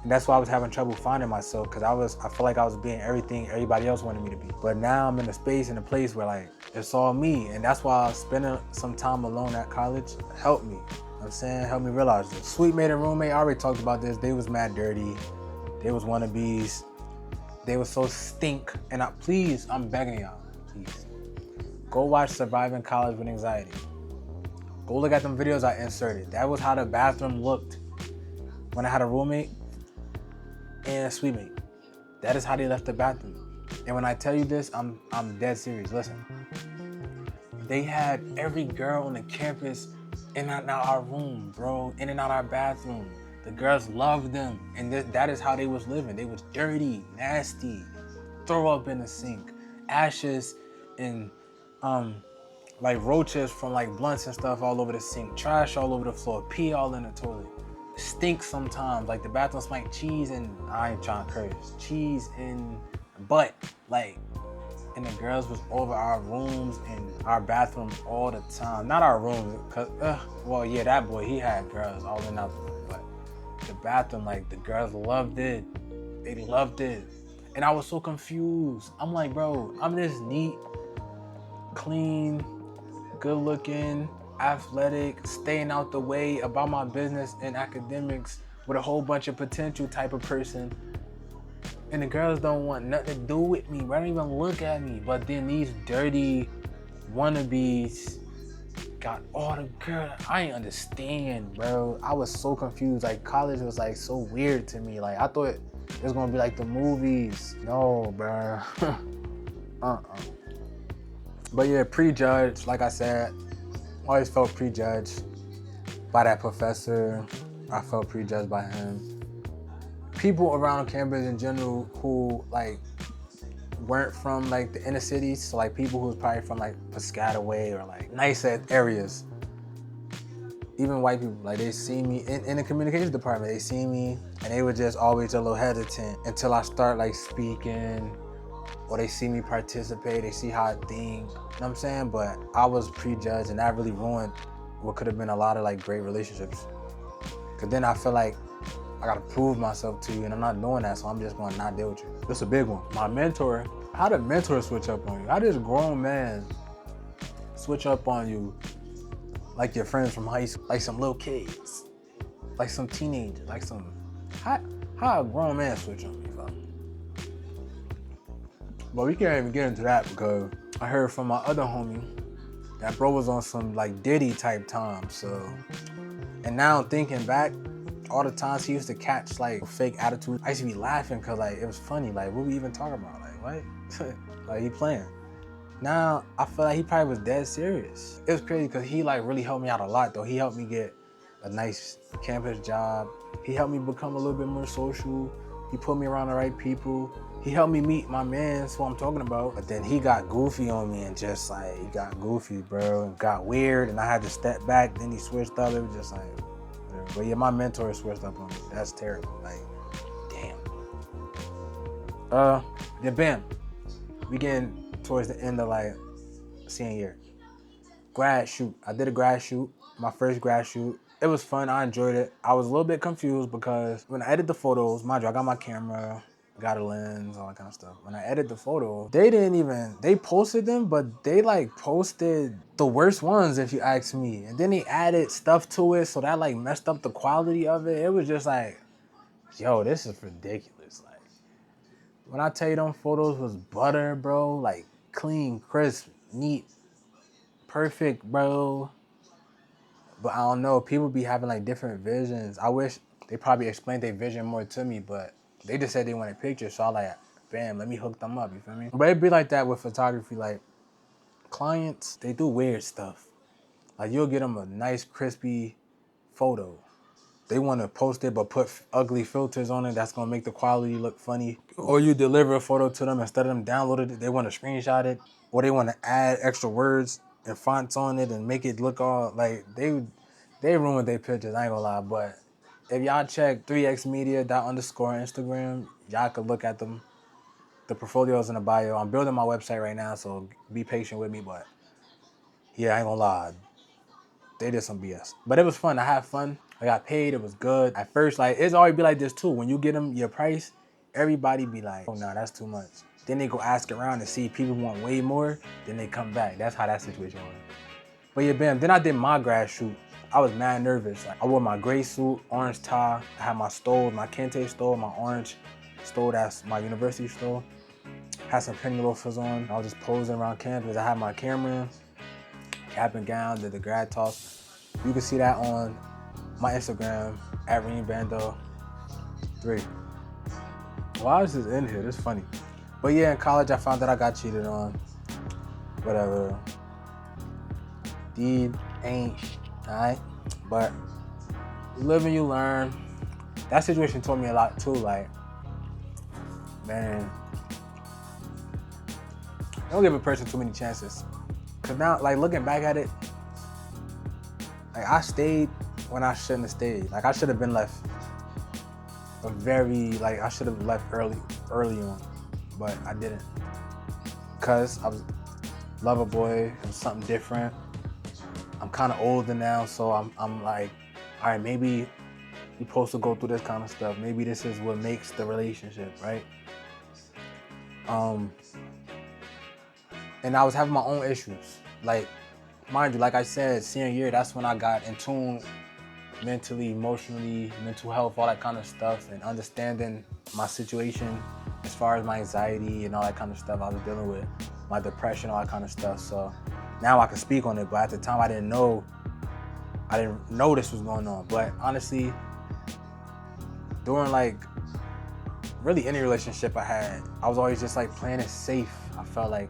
And that's why I was having trouble finding myself, because I feel like I was being everything everybody else wanted me to be. But now I'm in a space, in a place where like, it's all me. And that's why spending some time alone at college helped me. You know what I'm saying? Helped me realize this. Sweet mate and roommate, I already talked about this. They was mad dirty. They was wannabes. They were so stink. And I'm begging y'all, please. Go watch Surviving College with Anxiety. Go look at them videos I inserted. That was how the bathroom looked when I had a roommate and a sweet mate. That is how they left the bathroom. And when I tell you this, I'm dead serious. Listen. They had every girl on the campus in and out our room, bro. In and out our bathroom. The girls loved them, and that is how they was living. They was dirty, nasty, throw up in the sink, ashes and like roaches from like blunts and stuff all over the sink, trash all over the floor, pee all in the toilet. Stink sometimes, like the bathroom smelled like cheese and, I ain't trying to curse, cheese and butt, like, and the girls was over our rooms and our bathrooms all the time. Not our rooms, cause, well, yeah, that boy, he had girls all in out the room, but the bathroom, like, the girls loved it. They loved it. And I was so confused. I'm like, bro, I'm this neat, clean, good looking, athletic, staying out the way, about my business and academics, with a whole bunch of potential type of person. And the girls don't want nothing to do with me, bro. They don't even look at me. But then these dirty wannabes got all the girls. I ain't understand, bro. I was so confused. Like, college was like so weird to me. Like, I thought it was gonna be like the movies. No, bro. But yeah, prejudged, like I said, always felt prejudged by that professor. I felt prejudged by him. People around campus in general who like weren't from like the inner cities, so like people who was probably from like Piscataway or like nicer areas. Even white people, like they see me in the communications department, they see me and they were just always a little hesitant until I start like speaking, or they see me participate, they see how I think, you know what I'm saying? But I was prejudged, and that really ruined what could have been a lot of like great relationships. Cause then I feel like I gotta prove myself to you, and I'm not doing that, so I'm just gonna not deal with you. That's a big one. My mentor, how did mentor switch up on you? How does grown man switch up on you like your friends from high school, like some little kids, like some teenagers, like some, how a grown man switch on me, bro? But we can't even get into that because I heard from my other homie that bro was on some like Diddy type time, so. And now thinking back, all the times he used to catch like fake attitude, I used to be laughing because like it was funny. Like, what we even talking about? Like, what? Like, he playing. Now I feel like he probably was dead serious. It was crazy because he like really helped me out a lot though. He helped me get a nice campus job. He helped me become a little bit more social. He put me around the right people. He helped me meet my man, that's what I'm talking about. But then he got goofy on me and just like, he got goofy, bro, and got weird, and I had to step back. Then he switched up. It was just like, word. But yeah, my mentor switched up on me. That's terrible. Like, damn. Then bam, we getting towards the end of like senior year. Grad shoot. I did a grad shoot, my first grad shoot. It was fun, I enjoyed it. I was a little bit confused because when I edit the photos, mind you, I got my camera, got a lens, all that kind of stuff. When I edit the photo, they posted them, but they like posted the worst ones if you ask me. And then they added stuff to it, so that like messed up the quality of it. It was just like, yo, this is ridiculous. Like, when I tell you them photos was butter, bro, like clean, crisp, neat, perfect, bro. But I don't know, people be having like different visions. I wish they probably explained their vision more to me, but they just said they wanted pictures, so I like, bam, let me hook them up, you feel me? But it'd be like that with photography, like clients, they do weird stuff. Like you'll get them a nice crispy photo. They want to post it but put ugly filters on it that's gonna make the quality look funny. Or you deliver a photo to them, instead of them downloading it, they want to screenshot it. Or they want to add extra words and fonts on it and make it look all like they ruined their pictures, I ain't gonna lie. But if y'all check 3xmedia._ Instagram, y'all could look at them. The portfolio's in the bio. I'm building my website right now, so be patient with me. But yeah, I ain't gonna lie, they did some BS. But it was fun. I had fun. I got paid. It was good. At first, like, it's always be like this too. When you get them your price, everybody be like, oh, nah, that's too much. Then they go ask around and see people want way more. Then they come back. That's how that situation was. But yeah, bam. Then I did my grad shoot. I was mad nervous. Like, I wore my gray suit, orange tie. I had my stole, my Kente stole, my orange stole. That's my university stole. Had some penny loafers on. I was just posing around campus. I had my camera, cap and gown, did the grad toss. You can see that on my Instagram, at @𝓢𝓸𝓬𝓲𝓪. Why is this in here? This is funny. But yeah, in college, I found that I got cheated on. Whatever. Deed ain't, all right? But you live and you learn. That situation taught me a lot too. Like, man, don't give a person too many chances. Cause now, like, looking back at it, like, I stayed when I shouldn't have stayed. Like, I should have been left I should have left early on, but I didn't. Cause I was lover boy, it was something different. I'm kind of older now, so I'm like, all right, maybe you're supposed to go through this kind of stuff. Maybe this is what makes the relationship, right? And I was having my own issues. Like, mind you, like I said, senior year, that's when I got in tune mentally, emotionally, mental health, all that kind of stuff, and understanding my situation as far as my anxiety and all that kind of stuff I was dealing with, my depression, all that kind of stuff. So now I can speak on it, but at the time I didn't know this was going on. But honestly, during like really any relationship I had, I was always just like playing it safe. I felt like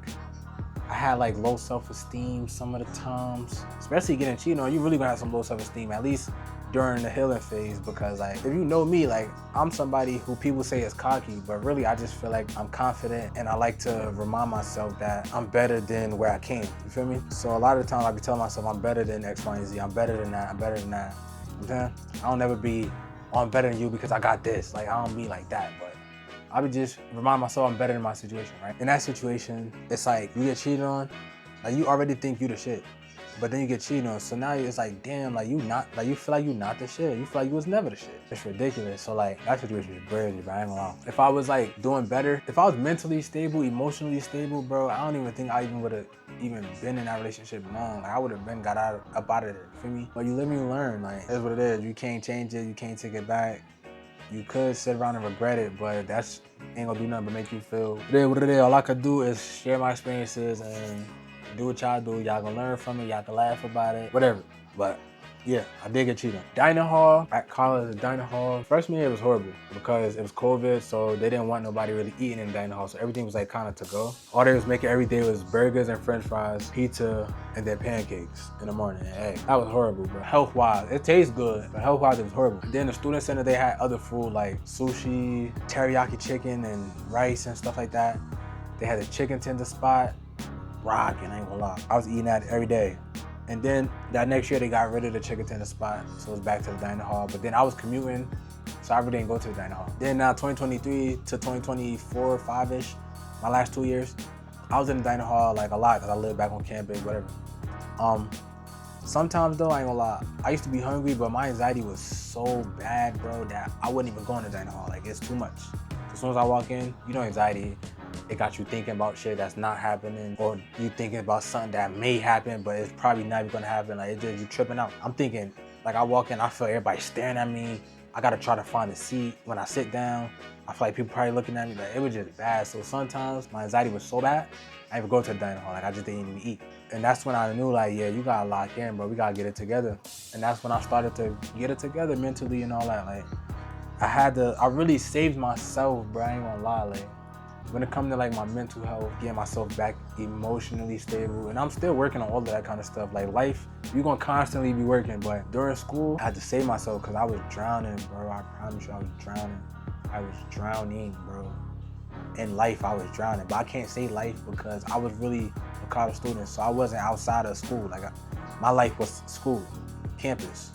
I had like low self-esteem some of the times, especially getting cheated on. You really gonna have some low self-esteem, at least during the healing phase, because like, if you know me, like, I'm somebody who people say is cocky, but really I just feel like I'm confident, and I like to remind myself that I'm better than where I came, you feel me? So a lot of the time I be telling myself I'm better than X, Y, and Z, I'm better than that, I'm better than that, you know what I'm saying? I don't ever be, oh, I'm better than you because I got this, like, I don't be like that, but I would just remind myself I'm better than my situation, right? In that situation, it's like, you get cheated on, like, you already think you the shit, but then you get cheated on, so now it's like, damn, like, you feel like you not the shit. You feel like you was never the shit. It's ridiculous. So like, that situation is crazy, bro, I ain't gonna lie. If I was like doing better, if I was mentally stable, emotionally stable, bro, I don't even think I even would've even been in that relationship long. Like, I would've been got up out of there, you feel me? But you live and you learn, like, that's what it is. You can't change it, you can't take it back. You could sit around and regret it, but that's ain't gonna do nothing but make you feel. It is what it is. All I could do is share my experiences and do what y'all do. Y'all gonna learn from it. Y'all can laugh about it. Whatever. But yeah, I did get cheated on. Dining hall, at college, the dining hall. Freshman year was horrible because it was COVID, so they didn't want nobody really eating in the dining hall. So everything was like kind of to go. All they was making every day was burgers and french fries, pizza, and then pancakes in the morning and eggs. That was horrible, bro. Health-wise, it tastes good, but health-wise, it was horrible. And then the student center, they had other food like sushi, teriyaki chicken, and rice and stuff like that. They had a chicken tender spot. Rockin', I ain't gonna lie. I was eating that every day. And then that next year they got rid of the chicken tender spot, so it was back to the diner hall. But then I was commuting, so I really didn't go to the diner hall. Then now 2023 to 2024, 5-ish, my last 2 years, I was in the diner hall like a lot because I lived back on campus, whatever. Sometimes though, I ain't gonna lie, I used to be hungry, but my anxiety was so bad, bro, that I wouldn't even go in the diner hall. Like, it's too much. As soon as I walk in, you know, anxiety, it got you thinking about shit that's not happening, or you thinking about something that may happen, but it's probably not even gonna happen. Like, it's just you tripping out. I'm thinking, like, I walk in, I feel everybody staring at me. I gotta try to find a seat. When I sit down, I feel like people probably looking at me. Like, it was just bad. So sometimes my anxiety was so bad, I didn't even go to the diner hall. Like, I just didn't even eat. And that's when I knew, like, yeah, you gotta lock in, bro. We gotta get it together. And that's when I started to get it together mentally and all that. Like, I really saved myself, bro. I ain't gonna lie. Like, when it comes to like my mental health, getting myself back emotionally stable, and I'm still working on all of that kind of stuff. Like, life, you're gonna constantly be working, but during school, I had to save myself because I was drowning, bro. I promise you, I was drowning. I was drowning, bro. In life, I was drowning, but I can't say life because I was really a college student, so I wasn't outside of school. Like, my life was school, campus.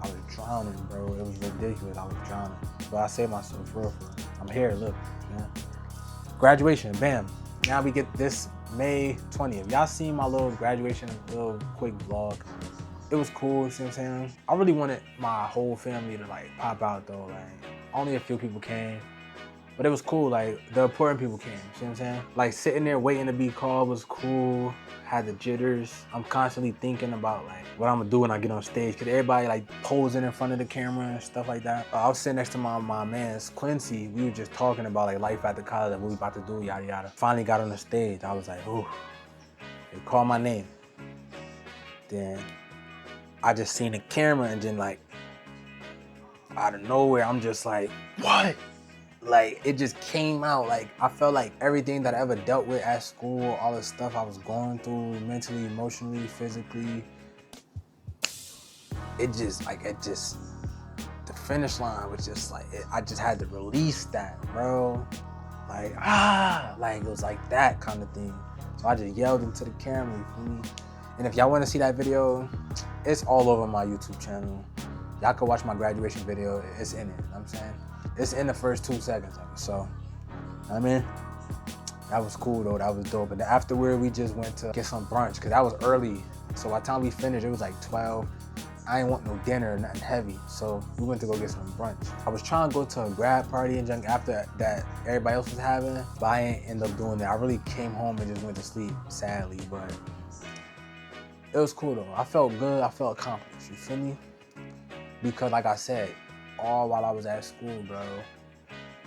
I was drowning, bro. It was ridiculous. I was drowning, but I saved myself for real. I'm here, look, man. Graduation, bam. Now we get this May 20th. Y'all seen my little graduation, little quick vlog. It was cool, you see what I'm saying? I really wanted my whole family to like pop out though. Like, only a few people came. But it was cool, like, the important people came, see what I'm saying? Like, sitting there waiting to be called was cool, had the jitters. I'm constantly thinking about, like, what I'm gonna do when I get on stage, because everybody, like, posing in front of the camera and stuff like that. I was sitting next to my man, Quincy. We were just talking about, like, life after college, like, what we about to do, yada, yada. Finally got on the stage. I was like, ooh, they called my name. Then I just seen the camera, and then, like, out of nowhere, I'm just like, what? Like, it just came out. Like, I felt like everything that I ever dealt with at school, all the stuff I was going through mentally, emotionally, physically, the finish line was just like, I just had to release that, bro. Like, like, it was like that kind of thing. So I just yelled into the camera, you feel me? And if y'all want to see that video, it's all over my YouTube channel. Y'all can watch my graduation video. It's in it, you know what I'm saying? It's in the first 2 seconds of it, so, I mean, that was cool though, that was dope. And then afterward, we just went to get some brunch, because that was early. So by the time we finished, it was like 12. I ain't want no dinner or nothing heavy, so we went to go get some brunch. I was trying to go to a grad party and junk after that everybody else was having, but I ain't end up doing that. I really came home and just went to sleep, sadly, but it was cool though. I felt good, I felt accomplished, you feel me? Because like I said, all while I was at school, bro,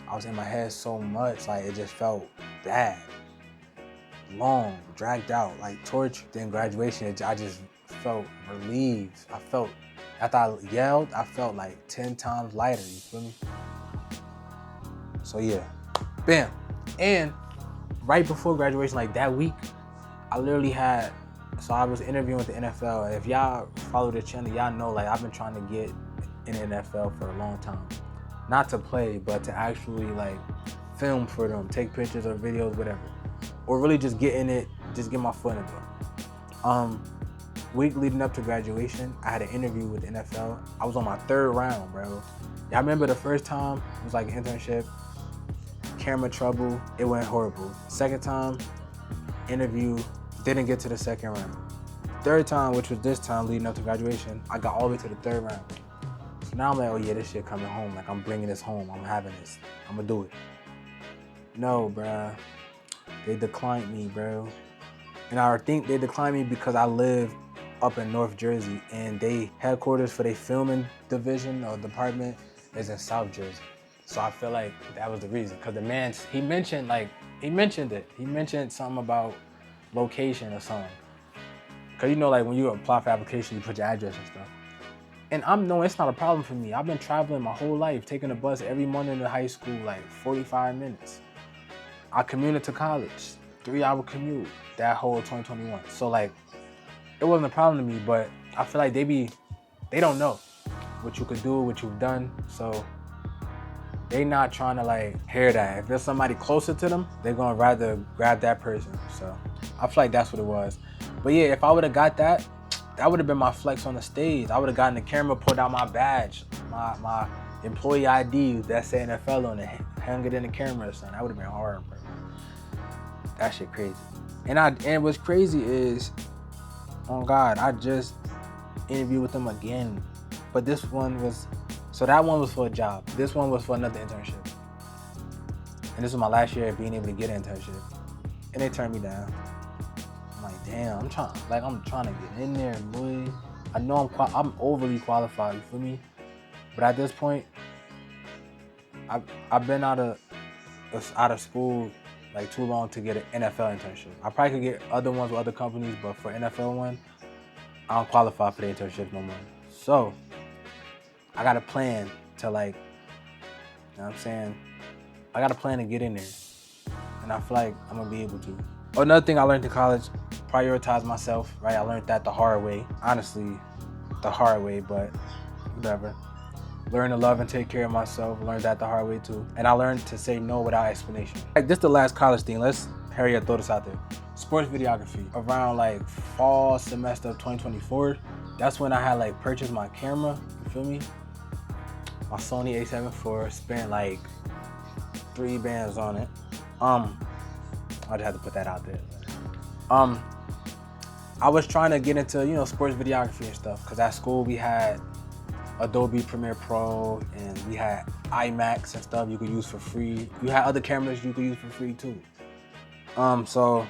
I was in my head so much, like, it just felt bad, long, dragged out, like torture. Then graduation, I just felt relieved. After I yelled, I felt like 10 times lighter, you feel me? So yeah, bam. And right before graduation, like that week, I literally so I was interviewing with the NFL. And if y'all follow the channel, y'all know, like, I've been trying to get in the NFL for a long time. Not to play, but to actually, like, film for them, take pictures or videos, whatever. Or really just get in it, just get my foot in the door. Week leading up to graduation, I had an interview with the NFL. I was on my 3rd round, bro. Y'all remember the first time, it was like an internship, camera trouble, it went horrible. Second time, interview, didn't get to the 2nd round. 3rd time, which was this time leading up to graduation, I got all the way to the 3rd round. So now I'm like, oh yeah, this shit coming home. Like, I'm bringing this home, I'm having this, I'm gonna do it. No, bruh, they declined me, bro. And I think they declined me because I live up in North Jersey, and they headquarters for their filming division or department is in South Jersey. So I feel like that was the reason. Cause the man, he mentioned it. He mentioned something about location or something. Cause you know, like, when you apply for application, you put your address and stuff. And it's not a problem for me. I've been traveling my whole life, taking the bus every morning to high school, like 45 minutes. I commuted to college, 3-hour commute, that whole 2021. So, like, it wasn't a problem to me, but I feel like they don't know what you could do, what you've done. So they not trying to, like, hear that. If there's somebody closer to them, they're gonna rather grab that person. So I feel like that's what it was. But yeah, if I would have got that, that would have been my flex on the stage. I would have gotten the camera, pulled out my badge, my employee ID that said NFL on it, hung it in the camera or something. That would have been hard, bro. That shit crazy. And what's crazy is, oh God, I just interviewed with them again. But this one was, so that one was for a job. This one was for another internship. And this was my last year of being able to get an internship. And they turned me down. I'm like, damn, I'm trying to get in there, boy. I know I'm overly qualified, you feel me? But at this point, I've been out of school like too long to get an NFL internship. I probably could get other ones with other companies, but for NFL one, I don't qualify for the internship no more. So I got a plan to, like, you know what I'm saying? I got a plan to get in there. And I feel like I'm gonna be able to. Another thing I learned in college, prioritize myself, right? I learned that the hard way. Honestly, the hard way, but whatever. Learn to love and take care of myself. Learned that the hard way too. And I learned to say no without explanation. Like, this is the last college thing. Let's hurry up, throw this out there. Sports videography. Around like fall semester of 2024, that's when I had like purchased my camera, you feel me? My Sony a7 IV, spent like 3 bands on it. I just had to put that out there. I was trying to get into, you know, sports videography and stuff, because at school we had Adobe Premiere Pro and we had IMAX and stuff you could use for free. You had other cameras you could use for free too. So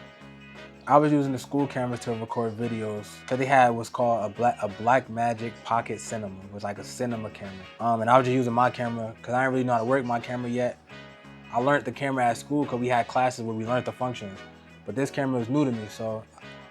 I was using the school cameras to record videos, because they had what's called a Blackmagic Pocket Cinema. It was like a cinema camera. And I was just using my camera because I didn't really know how to work my camera yet. I learned the camera at school because we had classes where we learned the functions. But this camera was new to me, so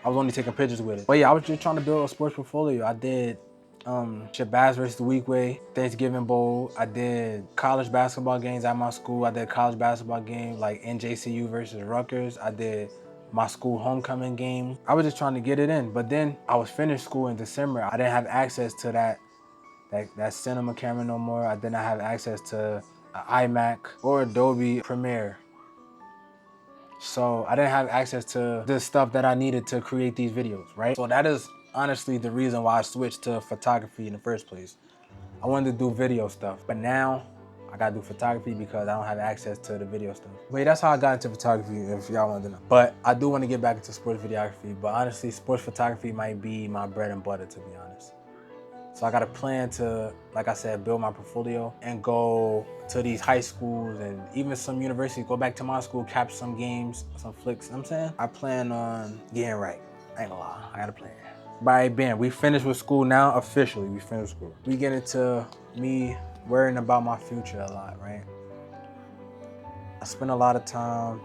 I was only taking pictures with it. But yeah, I was just trying to build a sports portfolio. I did Shabazz versus the Weekway, Thanksgiving Bowl. I did college basketball games at my school. I did college basketball games like NJCU versus Rutgers. I did my school homecoming game. I was just trying to get it in. But then I was finished school in December. I didn't have access to that cinema camera no more. I did not have access to iMac or Adobe Premiere. So I didn't have access to the stuff that I needed to create these videos, right? So that is honestly the reason why I switched to photography in the first place. I wanted to do video stuff, but now I gotta do photography because I don't have access to the video stuff. But that's how I got into photography, if y'all want to know. But I do want to get back into sports videography, but honestly, sports photography might be my bread and butter, to be honest. So I got a plan to, like I said, build my portfolio and go to these high schools and even some universities, go back to my school, capture some games, some flicks, you know what I'm saying? I plan on getting right. I ain't gonna lie, I got a plan. Right, bam, we finished with school now, officially, we finished school. We get into me worrying about my future a lot, right? I spend a lot of time,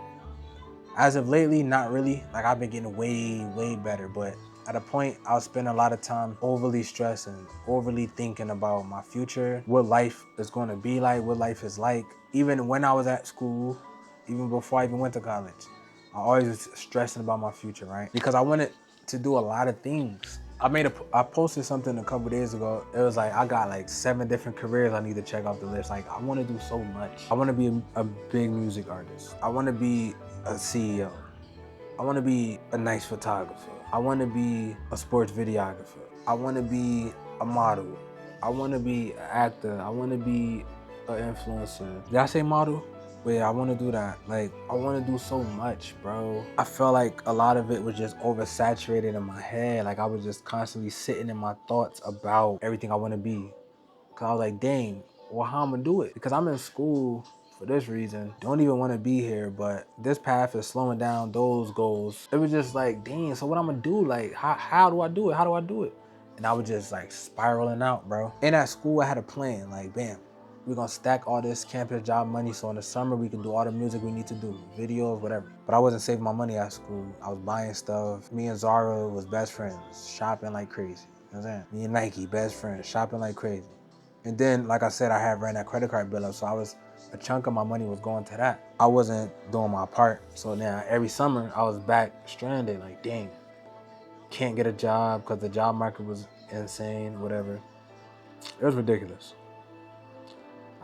as of lately, not really. Like, I've been getting way better, but at a point, I was spending a lot of time overly stressing, overly thinking about my future, what life is going to be like, what life is like. Even when I was at school, even before I even went to college, I always was stressing about my future, right? Because I wanted to do a lot of things. I posted something a couple days ago. It was like, I got like 7 different careers I need to check off the list. Like, I want to do so much. I want to be a big music artist. I want to be a CEO. I want to be a nice photographer. I want to be a sports videographer. I want to be a model. I want to be an actor. I want to be an influencer. Did I say model? But yeah, I want to do that. Like, I want to do so much, bro. I felt like a lot of it was just oversaturated in my head. Like, I was just constantly sitting in my thoughts about everything I want to be. Cause I was like, dang, well, how I'm gonna do it? Because I'm in school for this reason, don't even want to be here, but this path is slowing down those goals. It was just like, dang, so what I'm gonna do? Like, how do I do it? How do I do it? And I was just like spiraling out, bro. And at school, I had a plan, like, bam, we're gonna stack all this campus job money so in the summer we can do all the music we need to do, videos, whatever. But I wasn't saving my money at school. I was buying stuff. Me and Zara was best friends, shopping like crazy. You know what I'm saying? Me and Nike, best friends, shopping like crazy. And then, like I said, I had ran that credit card bill up, so a chunk of my money was going to that. I wasn't doing my part. So now every summer I was back stranded, like, dang, can't get a job because the job market was insane, whatever. It was ridiculous.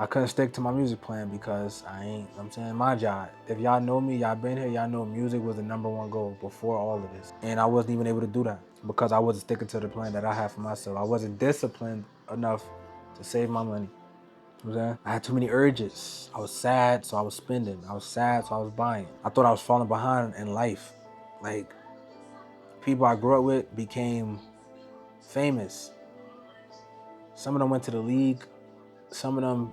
I couldn't stick to my music plan because I ain't, I'm saying, my job. If y'all know me, y'all been here, y'all know music was the #1 goal before all of this. And I wasn't even able to do that because I wasn't sticking to the plan that I had for myself. I wasn't disciplined enough to save my money. You know what I'm saying? I had too many urges. I was sad, so I was spending. I was sad, so I was buying. I thought I was falling behind in life. Like, people I grew up with became famous. Some of them went to the league. Some of them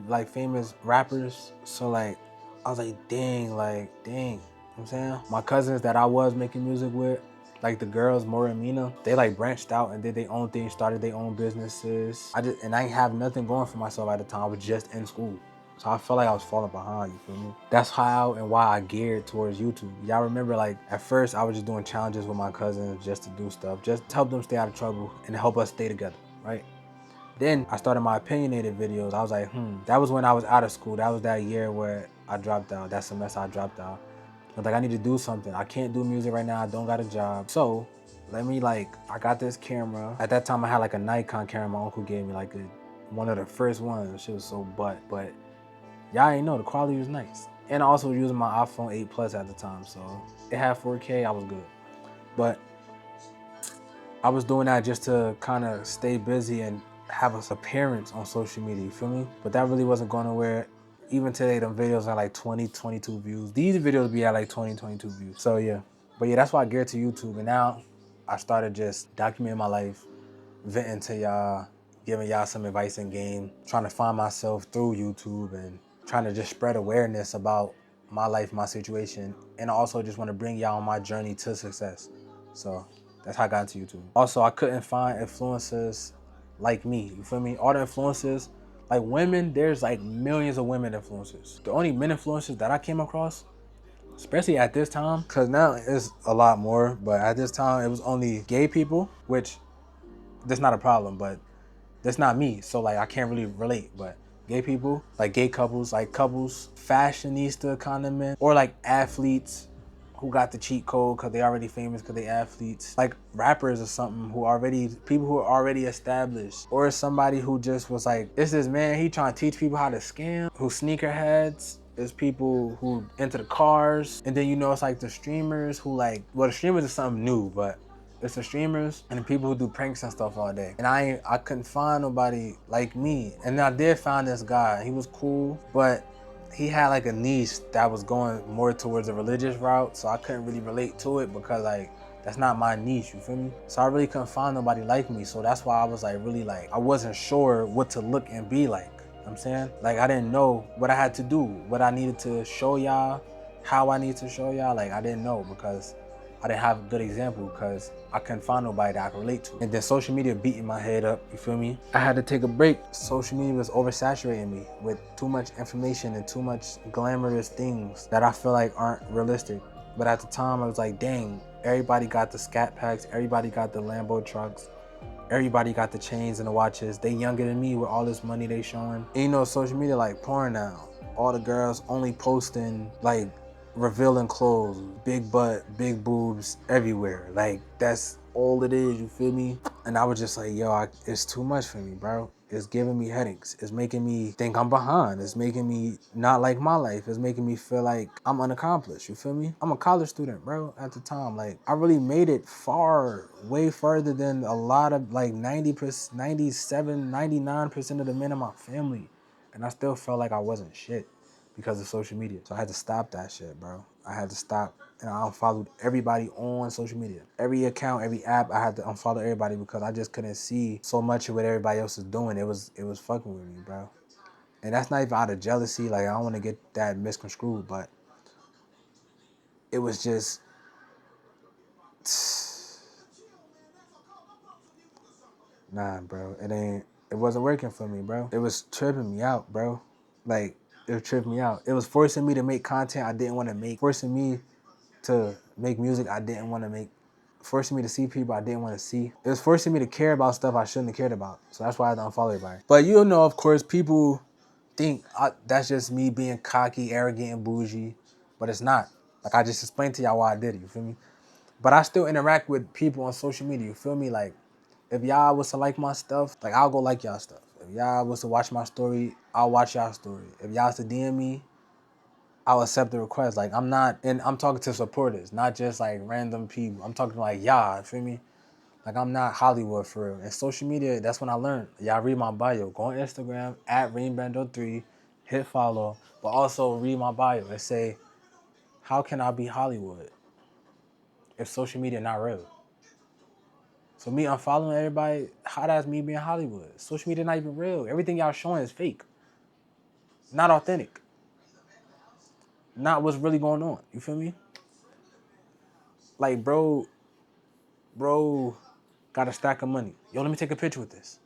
like famous rappers. So like, I was like, dang. You know what I'm saying? My cousins that I was making music with, like the girls, Mora and Mina, they like branched out and did their own thing, started their own businesses. I ain't have nothing going for myself at the time. I was just in school. So I felt like I was falling behind, you feel me? That's how and why I geared towards YouTube. Y'all remember, like, at first I was just doing challenges with my cousins just to do stuff, just to help them stay out of trouble and help us stay together, right? Then I started my opinionated videos. I was like, that was when I was out of school. That was that year where I dropped out, that semester I dropped out. I was like, I need to do something. I can't do music right now. I don't got a job. So let me I got this camera. At that time I had like a Nikon camera my uncle gave me, like one of the first ones. Shit was so but y'all ain't know the quality was nice. And I also was using my iPhone 8 Plus at the time. So it had 4K, I was good. But I was doing that just to kind of stay busy and have an appearance on social media, you feel me? But that really wasn't going nowhere. Even today, them videos are like 20, 22 views. These videos be at like 20, 22 views. So yeah. But yeah, that's why I geared to YouTube. And now I started just documenting my life, venting to y'all, giving y'all some advice in game, trying to find myself through YouTube and trying to just spread awareness about my life, my situation. And I also just want to bring y'all on my journey to success. So that's how I got into YouTube. Also, I couldn't find influencers like me, you feel me? All the influencers, like women, there's like millions of women influencers. The only men influencers that I came across, especially at this time, because now it's a lot more, but at this time it was only gay people, which that's not a problem, but that's not me. So like, I can't really relate, but gay people, like gay couples, fashionista kind of men, or like athletes who got the cheat code because they already famous because they athletes, like rappers or something people who are already established, or somebody who just was like, it's this man, he trying to teach people how to scam, who sneakerheads. There's people who into the cars, and then it's like the streamers who the streamers is something new, but it's the streamers and the people who do pranks and stuff all day. And I couldn't find nobody like me. And I did find this guy. He was cool, but he had like a niche that was going more towards a religious route. So I couldn't really relate to it because that's not my niche, you feel me? So I really couldn't find nobody like me. So that's why I was I wasn't sure what to look and be like. You know what I'm saying? Like, I didn't know what I had to do, what I needed to show y'all, how I need to show y'all. Like, I didn't know because I didn't have a good example because I couldn't find nobody that I could relate to. And then social media beating my head up, you feel me? I had to take a break. Social media was oversaturating me with too much information and too much glamorous things that I feel like aren't realistic. But at the time, I was like, dang, everybody got the scat packs, everybody got the Lambo trucks, everybody got the chains and the watches. They younger than me with all this money they showing. And social media like porn now. All the girls only posting like revealing clothes, big butt, big boobs everywhere. Like, that's all it is, you feel me? And I was just like, yo, it's too much for me, bro. It's giving me headaches. It's making me think I'm behind. It's making me not like my life. It's making me feel like I'm unaccomplished, you feel me? I'm a college student, bro, at the time. Like, I really made it far, way further than a lot of, like, 90%, 97, 99% of the men in my family. And I still felt like I wasn't shit because of social media. So I had to stop that shit, bro. I had to stop, and I unfollowed everybody on social media. Every account, every app, I had to unfollow everybody because I just couldn't see so much of what everybody else was doing. It was fucking with me, bro. And that's not even out of jealousy. Like, I don't want to get that misconstrued, but it was just, nah, bro. It wasn't working for me, bro. It was tripping me out, bro. Like, it was tripping me out. It was forcing me to make content I didn't want to make, forcing me to make music I didn't want to make, forcing me to see people I didn't want to see. It was forcing me to care about stuff I shouldn't have cared about. So that's why I had to unfollow everybody. But of course, people think that's just me being cocky, arrogant, and bougie. But it's not. Like, I just explained to y'all why I did it, you feel me? But I still interact with people on social media, you feel me? Like, if y'all was to like my stuff, like, I'll go like y'all stuff. If y'all was to watch my story, I'll watch y'all story. If y'all to DM me, I'll accept the request. Like, I'm not, and I'm talking to supporters, not just like random people. I'm talking like y'all, feel me? Like, I'm not Hollywood for real. And social media, that's when I learned. Y'all read my bio. Go on Instagram, at @𝓲𝓸𝓬𝓲𝓪, hit follow, but also read my bio and say, how can I be Hollywood if social media not real? So me unfollowing everybody, how that's me being Hollywood? Social media not even real. Everything y'all showing is fake. Not authentic. Not what's really going on. You feel me? Like, bro got a stack of money. Yo, let me take a picture with this.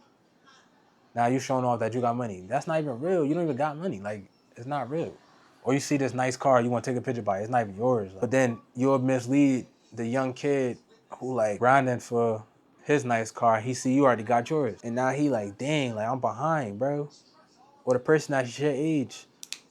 Now you showing off that you got money. That's not even real. You don't even got money. Like, it's not real. Or you see this nice car, you want to take a picture by it. It's not even yours. But then you'll mislead the young kid who like grinding for his nice car. He see you already got yours. And now he like, dang, like I'm behind, bro. Or the person that's your age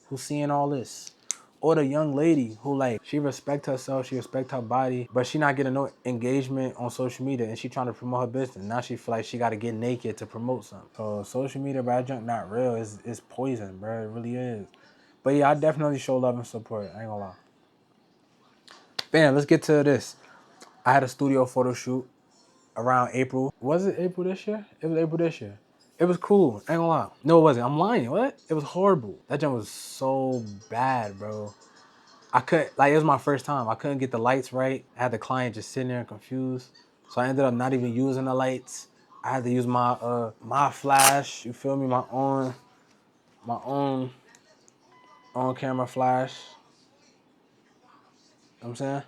who's seeing all this. Or the young lady who like, she respect herself, she respect her body, but she not getting no engagement on social media and she trying to promote her business. Now she feel like she got to get naked to promote something. So social media, bro, that junk not real. It's poison, bro. It really is. But yeah, I definitely show love and support. I ain't gonna lie. Bam, let's get to this. I had a studio photo shoot around April. Was it April this year? It was April this year. It was cool. I ain't gonna lie. No, it wasn't. I'm lying. What? It was horrible. That junk was so bad, bro. I couldn't, like, it was my first time. I couldn't get the lights right. I had the client just sitting there confused. So I ended up not even using the lights. I had to use my flash, you feel me? My own on camera flash. You know what I'm saying?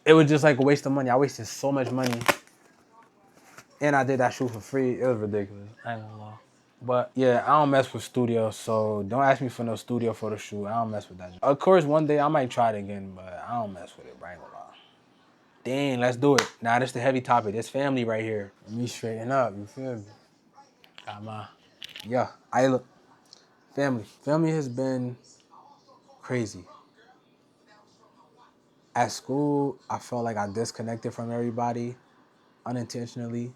It was just like a waste of money. I wasted so much money. And I did that shoot for free. It was ridiculous. I ain't gonna lie. But yeah, I don't mess with studio, so don't ask me for no studio photo shoot. I don't mess with that. Of course, one day I might try it again, but I don't mess with it, bro. I ain't gonna lie. Dang, let's do it. Nah, this the heavy topic. This family right here. Let me straighten up, you feel me? Got my, yeah, I look. Family. Family has been crazy. At school, I felt like I disconnected from everybody unintentionally.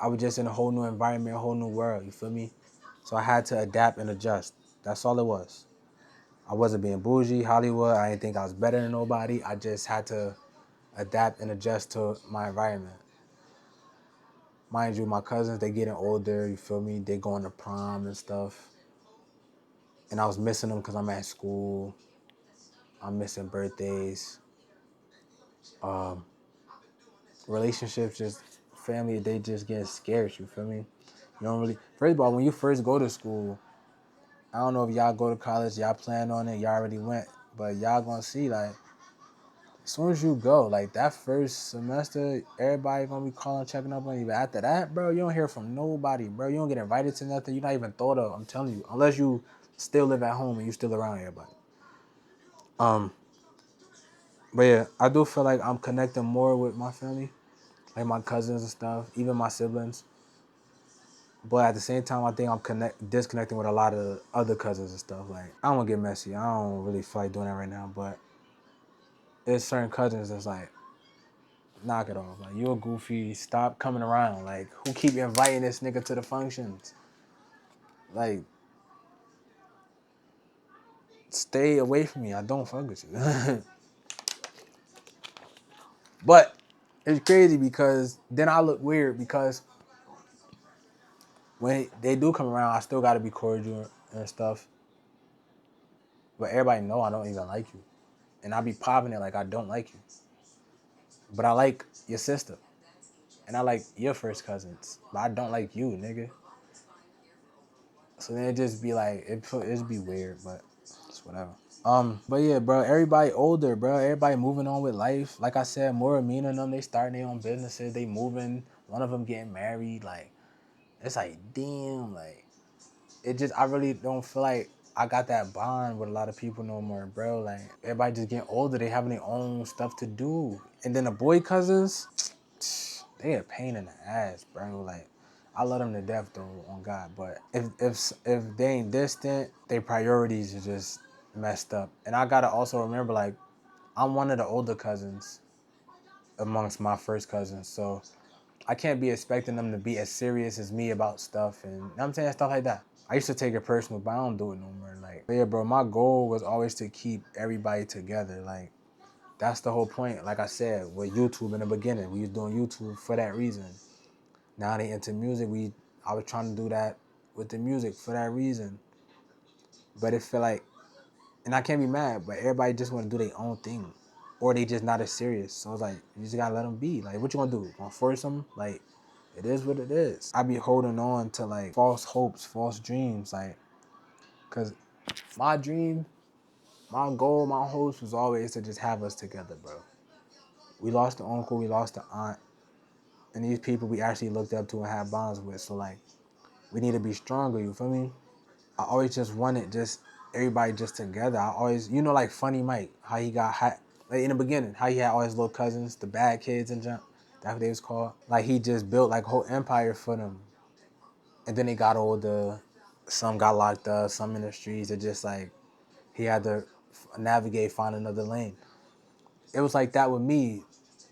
I was just in a whole new environment, a whole new world, you feel me? So I had to adapt and adjust. That's all it was. I wasn't being bougie, Hollywood. I didn't think I was better than nobody. I just had to adapt and adjust to my environment. Mind you, my cousins, they getting older, you feel me? They going to prom and stuff. And I was missing them because I'm at school. I'm missing birthdays. Relationships, just family, they just get scarce, you feel me? You don't really, first of all, when you first go to school, I don't know if y'all go to college, y'all plan on it, y'all already went, but y'all gonna see, like, as soon as you go, like, that first semester, everybody gonna be calling, checking up on you. But after that, bro, you don't hear from nobody, bro. You don't get invited to nothing. You're not even thought of, I'm telling you. Unless you still live at home and you still around everybody. But yeah, I do feel like I'm connecting more with my family, like my cousins and stuff, even my siblings. But at the same time, I think I'm disconnecting with a lot of other cousins and stuff. Like, I don't want to get messy. I don't really feel like doing that right now. But there's certain cousins that's like, knock it off. Like, you a goofy. Stop coming around. Like, who keep inviting this nigga to the functions? Like, stay away from me. I don't fuck with you. But it's crazy because then I look weird because when they do come around, I still got to be cordial and stuff. But everybody know I don't even like you. And I be popping it like I don't like you. But I like your sister. And I like your first cousins. But I don't like you, nigga. So then it just be like, it'd be weird, but it's whatever. But yeah, bro, everybody older, bro. Everybody moving on with life. Like I said, more Amina and them, they starting their own businesses. They moving. One of them getting married. Like, it's like, damn, like, it just, I really don't feel like I got that bond with a lot of people no more, bro. Like, everybody just getting older. They having their own stuff to do. And then the boy cousins, they a pain in the ass, bro. Like, I love them to death though, on God. But if they ain't distant, their priorities are just messed up. And I gotta also remember, like, I'm one of the older cousins amongst my first cousins. So I can't be expecting them to be as serious as me about stuff and, you know what I'm saying, stuff like that. I used to take it personal, but I don't do it no more. Like, yeah, bro, my goal was always to keep everybody together. Like, that's the whole point. Like I said, with YouTube in the beginning, we was doing YouTube for that reason. Now they into music, I was trying to do that with the music for that reason. But it feel like, and I can't be mad, but everybody just want to do their own thing. Or they just not as serious. So it's like, you just gotta let them be. Like, what you gonna do? Gonna force them? Like, it is what it is. I be holding on to like false hopes, false dreams. Like, cause my dream, my goal, my hopes was always to just have us together, bro. We lost the uncle, we lost the aunt. And these people we actually looked up to and had bonds with. So like, we need to be stronger, you feel me? I always just wanted just everybody just together. I always, you know, like Funny Mike, how he got hot, like in the beginning, how he had all his little cousins, the bad kids and jump. That's what they was called. Like he just built like a whole empire for them. And then they got older. Some got locked up, some in the streets. It just like, he had to navigate, find another lane. It was like that with me.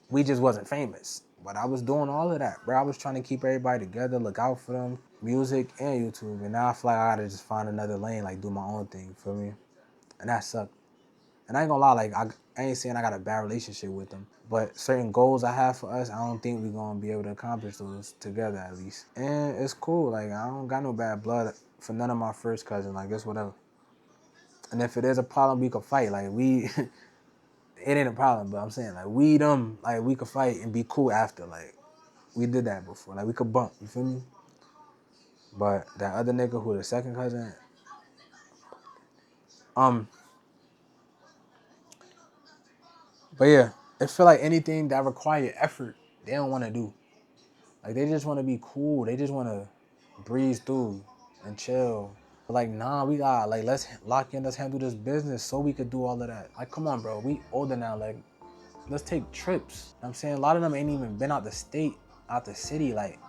We just wasn't famous. But I was doing all of that, bro. I was trying to keep everybody together, look out for them, music and YouTube. And now I feel like I gotta just find another lane, like do my own thing, feel me? And that sucked. And I ain't gonna lie, like I ain't saying I got a bad relationship with them. But certain goals I have for us, I don't think we're gonna be able to accomplish those together at least. And it's cool, like I don't got no bad blood for none of my first cousins, like it's whatever. And if it is a problem, we could fight. Like it ain't a problem, but I'm saying like we could fight and be cool after. Like we did that before. Like we could bump, you feel me? But that other nigga who the second cousin, but yeah, it feel like anything that require effort, they don't want to do. Like they just want to be cool. They just want to breeze through and chill. But like, nah, we got like let's lock in, let's handle this business so we could do all of that. Like, come on, bro, we older now. Like, let's take trips. You know what I'm saying, a lot of them ain't even been out the state, out the city. Like,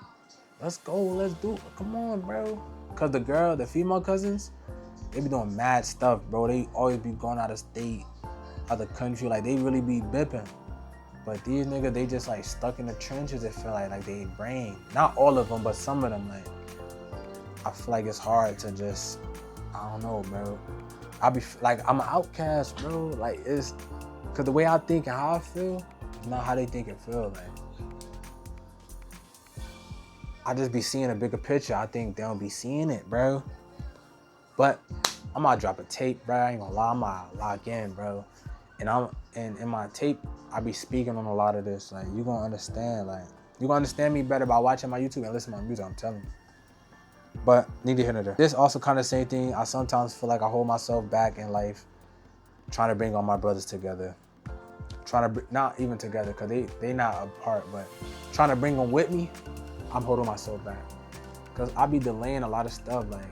let's go, let's do it. Come on, bro. Cause the female cousins, they be doing mad stuff, bro. They always be going out of state, out the country. Like they really be bipping. But these niggas, they just like stuck in the trenches. It feel like they brain. Not all of them, but some of them. Like I feel like it's hard to just, I don't know, bro. I be like, I'm an outcast, bro. Like it's, cause the way I think and how I feel is not how they think and feel. Like I just be seeing a bigger picture. I think they don't be seeing it, bro. But I'm gonna drop a tape, bro. I ain't gonna lie, I'm gonna lock in, bro. And in my tape, I be speaking on a lot of this. Like you gonna understand, me better by watching my YouTube and listening to my music, I'm telling you. But neither here nor there. This also kind of same thing. I sometimes feel like I hold myself back in life, trying to bring all my brothers together. Not even together, cause they not apart, but trying to bring them with me, I'm holding myself back. Cause I be delaying a lot of stuff. Like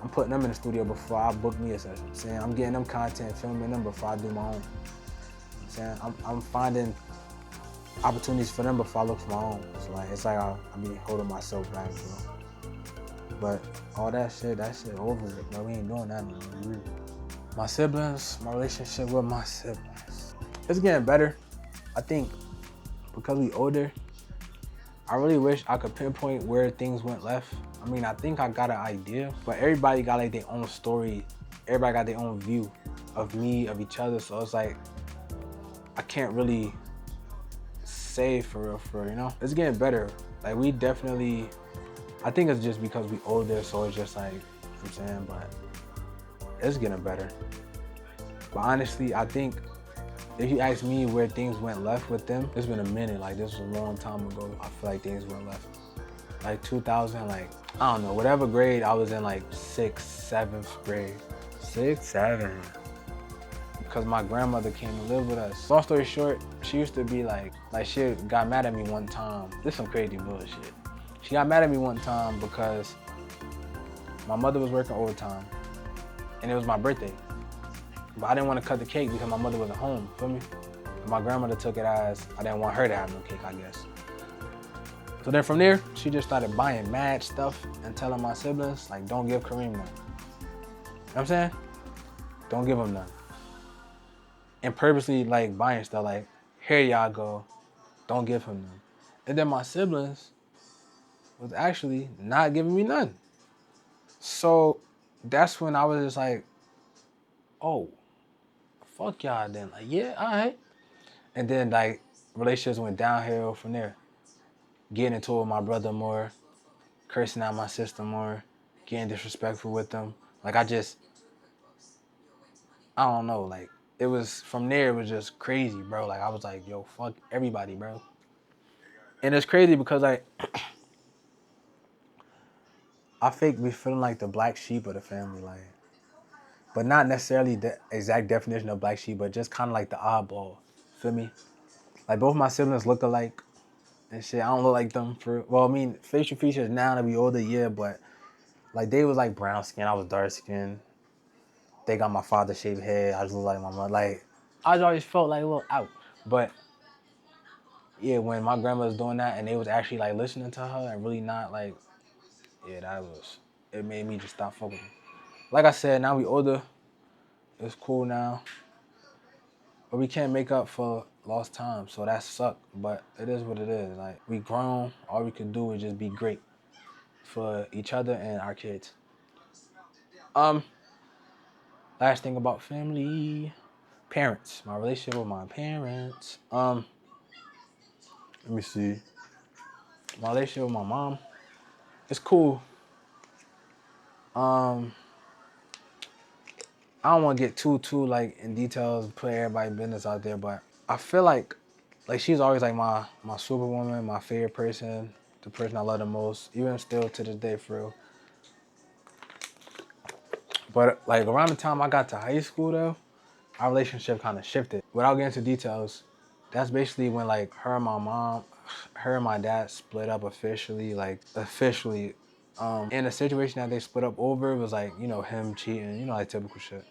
I'm putting them in the studio before I book me a session. I'm saying I'm getting them content, filming them before I do my own. I'm saying I'm finding opportunities for them before I look for my own. So like it's like I be holding myself back, bro. But all that shit over it, bro. We ain't doing that anymore. My siblings, my relationship with my siblings, it's getting better. I think because we older, I really wish I could pinpoint where things went left. I mean, I think I got an idea, but everybody got like their own story. Everybody got their own view of me, of each other. So it's like, I can't really say for real, you know? It's getting better. Like we definitely, I think it's just because we older, so it's just like, you know what I'm saying, but it's getting better. But honestly, I think if you ask me where things went left with them, it's been a minute. Like this was a long time ago. I feel like things went left. Like 2000, like, I don't know, whatever grade I was in, like 6th, 7th grade. 6, 7. Because my grandmother came to live with us. Long story short, she used to be like she got mad at me one time. This is some crazy bullshit. She got mad at me one time because my mother was working overtime and it was my birthday. But I didn't want to cut the cake because my mother wasn't home, feel me? And my grandmother took it as I didn't want her to have no cake, I guess. So then from there, she just started buying mad stuff and telling my siblings, like, don't give Kareem none. You know what I'm saying? Don't give him none. And purposely, like, buying stuff, like, here y'all go, don't give him none. And then my siblings was actually not giving me none. So that's when I was just like, oh, fuck y'all then. Like, yeah, all right. And then like relationships went downhill from there. Getting into it with my brother more, cursing out my sister more, getting disrespectful with them. Like I don't know, like it was from there, it was just crazy, bro. Like I was like, yo, fuck everybody, bro. And it's crazy because like I fake be feeling like the black sheep of the family, like, but not necessarily the exact definition of black sheep, but just kind of like the oddball. Feel me? Like both my siblings look alike and shit. I don't look like them for. Well, I mean, facial features now that we older, yeah, but like they was like brown skin, I was dark skin. They got my father shaved head. I just look like my mother. Like I just always felt like a little out. But yeah, when my grandma was doing that and they was actually like listening to her and really not like, yeah, it made me just stop fucking. Like I said, now we older. It's cool now. But we can't make up for lost time, so that suck. But it is what it is. Like we grown, all we can do is just be great for each other and our kids. Last thing about family, parents. My relationship with my parents. Let me see. My relationship with my mom, it's cool. I don't want to get too like in details, put everybody's business out there, but I feel like she's always like my superwoman, my favorite person, the person I love the most, even still to this day, for real. But like around the time I got to high school though, our relationship kind of shifted. Without getting into details, that's basically when like her and my dad split up officially, And the situation that they split up over was like, you know, him cheating, you know, like typical shit.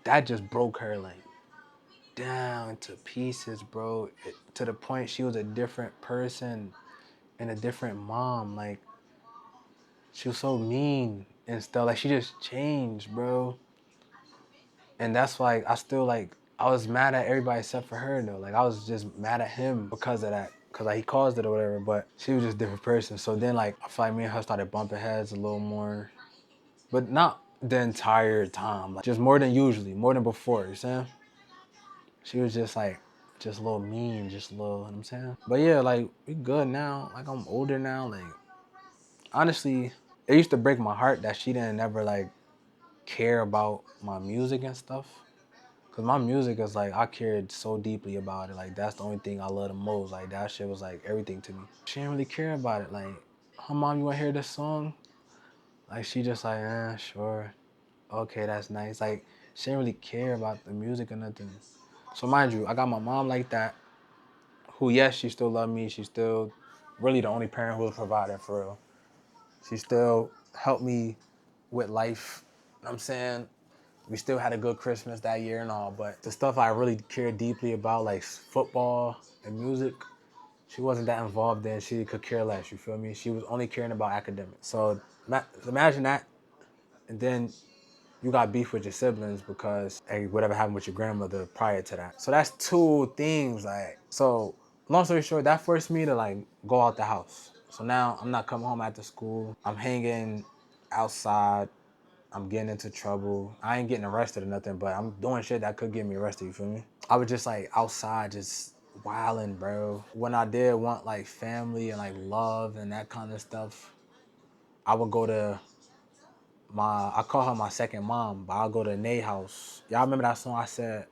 That just broke her like down to pieces, bro. To the point she was a different person and a different mom. Like she was so mean and stuff. Like she just changed, bro. And that's why I was mad at everybody except for her though. Like I was just mad at him because of that. Cause like he caused it or whatever, but she was just a different person. So then like I feel like me and her started bumping heads a little more. But not the entire time. Like just more than usually, more than before, you see? She was just a little mean, just a little, you know what I'm saying? But yeah, like we good now. Like I'm older now. Like honestly, it used to break my heart that she didn't ever like care about my music and stuff. Cause my music is like, I cared so deeply about it. Like that's the only thing I love the most. Like that shit was like everything to me. She didn't really care about it. Like, her mom, you wanna hear this song? Like she just like, sure. Okay, that's nice. Like she didn't really care about the music or nothing. So mind you, I got my mom like that, who yes, she still loved me. She's still really the only parent who was providing for real. She still helped me with life. You know what I'm saying? We still had a good Christmas that year and all, but the stuff I really cared deeply about, like football and music, she wasn't that involved in. She could care less, you feel me? She was only caring about academics. So imagine that, and then you got beef with your siblings because hey, whatever happened with your grandmother prior to that. So that's two things. Like, so long story short, that forced me to like go out the house. So now I'm not coming home after school. I'm hanging outside. I'm getting into trouble. I ain't getting arrested or nothing, but I'm doing shit that could get me arrested, you feel me? I was just like outside just wilding, bro. When I did want like family and like love and that kind of stuff, I would go to I call her my second mom, but I'll go to Nate house. Y'all remember that song I said?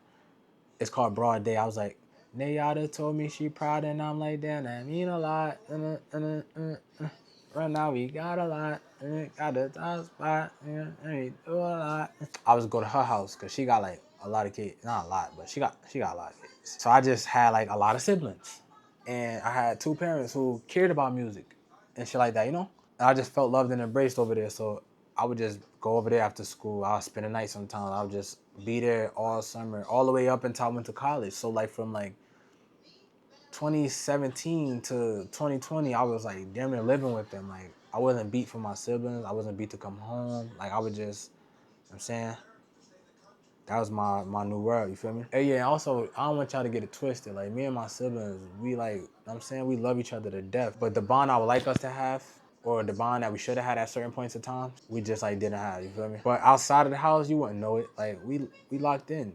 It's called Broad Day. I was like, Nayada told me she proud and I'm like, damn, that mean a lot. Right now we got a lot. Got the top spot. We do a lot. I was go to her house because she got like a lot of kids. Not a lot, but she got a lot of kids. So I just had like a lot of siblings. And I had two parents who cared about music and shit like that, you know? And I just felt loved and embraced over there. So I would just go over there after school. I'll spend the night sometimes. I would just be there all summer, all the way up until I went to college. So like from like 2017 to 2020, I was like damn near living with them. Like I wasn't beat for my siblings. I wasn't beat to come home. Like I would just, you know what I'm saying? That was my new world, you feel me? Hey, yeah, also, I don't want y'all to get it twisted. Like, me and my siblings, we like, I'm saying we love each other to death. But the bond I would like us to have, or the bond that we should have had at certain points of time, we just like didn't have, you feel me? But outside of the house, you wouldn't know it. Like, we locked in.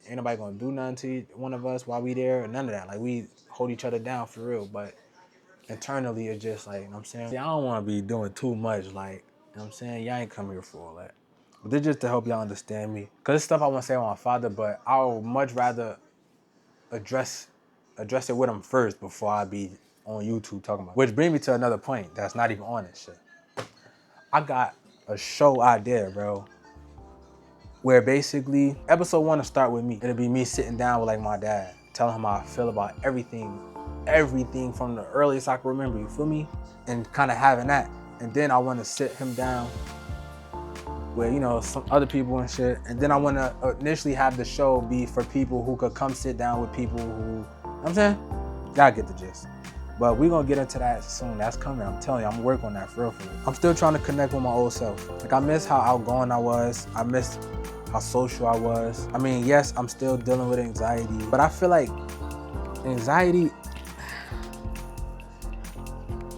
Ain't nobody gonna do nothing to one of us while we there, or none of that. Like, we hold each other down for real. But internally, it's just like, you know what I'm saying? I don't wanna be doing too much, like, you know what I'm saying? Y'all ain't come here for all that. But this just to help y'all understand me. Cause it's stuff I want to say on my father, but I would much rather address it with him first before I be on YouTube talking about it. Which brings me to another point that's not even on this shit. I got a show idea, bro, where basically episode 1 will start with me. It'll be me sitting down with like my dad, telling him how I feel about everything from the earliest I can remember, you feel me? And kind of having that. And then I want to sit him down with, you know, some other people and shit. And then I want to initially have the show be for people who could come sit down with people who, you know what I'm saying? Y'all get the gist. But we're going to get into that soon. That's coming. I'm telling you, I'm working on that for real. I'm still trying to connect with my old self. Like, I miss how outgoing I was. I miss how social I was. I mean, yes, I'm still dealing with anxiety, but I feel like anxiety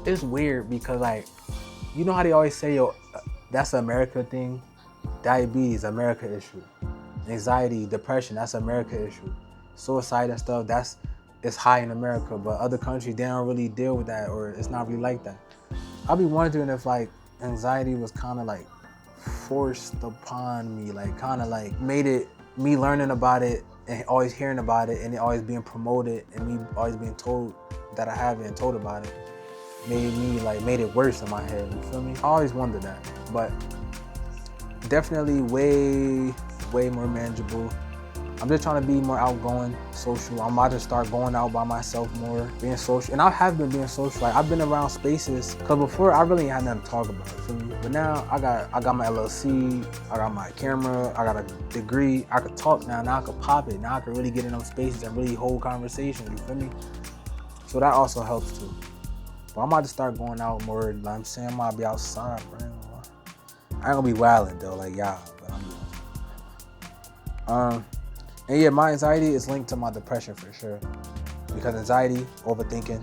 is weird because, like, you know how they always say, yo, that's an America thing? Diabetes, America issue. Anxiety, depression, that's an America issue. Suicide and stuff, it's high in America, but other countries, they don't really deal with that, or it's not really like that. I'll be wondering if, like, anxiety was kind of like forced upon me, like kind of like made it, me learning about it and always hearing about it and it always being promoted and me always being told that I have it and told about it, made it worse in my head, you feel me? I always wondered that, but definitely way more manageable. I'm just trying to be more outgoing, social. I'm about to start going out by myself more, being social. And I have been being social. Like, I've been around spaces, cause before I really had nothing to talk about, feel me? But now I got my LLC, I got my camera, I got a degree. I could talk now. Now I could pop it. Now I could really get in those spaces and really hold conversations, you feel me? So that also helps too. But I'm about to start going out more. Like I'm saying, I'm about to be outside, bro. I ain't gonna be wilding though, like y'all, but I'm and yeah, my anxiety is linked to my depression for sure. Because anxiety, overthinking,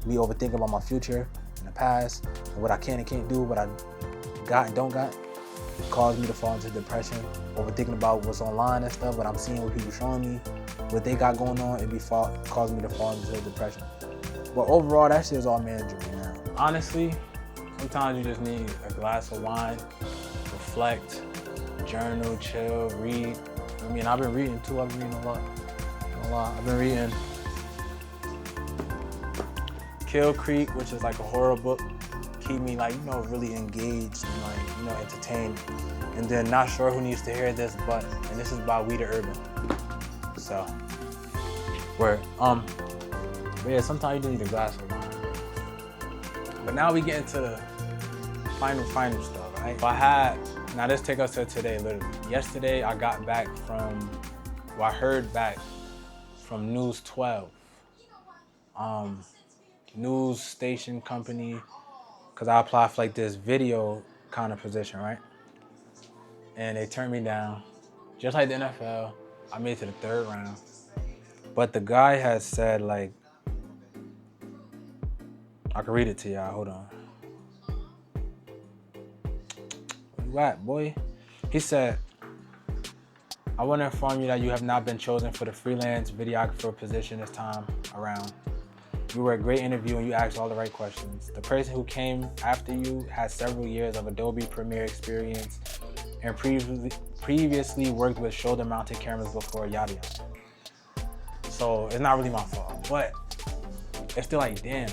me overthinking about my future and the past, and what I can and can't do, what I got and don't got, caused me to fall into depression. Overthinking about what's online and stuff, what I'm seeing, what people showing me, what they got going on, caused me to fall into depression. But overall, that shit is all manageable now. Honestly, sometimes you just need a glass of wine, reflect, journal, chill, read. I mean, I've been reading too. I've been reading a lot. I've been reading Kill Creek, which is like a horror book. Keep me like, you know, really engaged and like, you know, entertained. And then Not Sure Who Needs to Hear This, but, and this is by 𝓢𝓸𝓬𝓲𝓪. So, but yeah, sometimes you just need a glass of wine. But now we get into the final stuff, right? So now this take us to today, literally. Yesterday, I got back I heard back from News 12, news station company, because I applied for like this video kind of position, right? And they turned me down, just like the NFL. I made it to the 3rd round. But the guy has said, like, I can read it to y'all, hold on. Where you at, boy? He said, I want to inform you that you have not been chosen for the freelance videographer position this time around. You were a great interview and you asked all the right questions. The person who came after you has several years of Adobe Premiere experience and previously worked with shoulder-mounted cameras before, yada yada. So it's not really my fault, but it's still like, damn.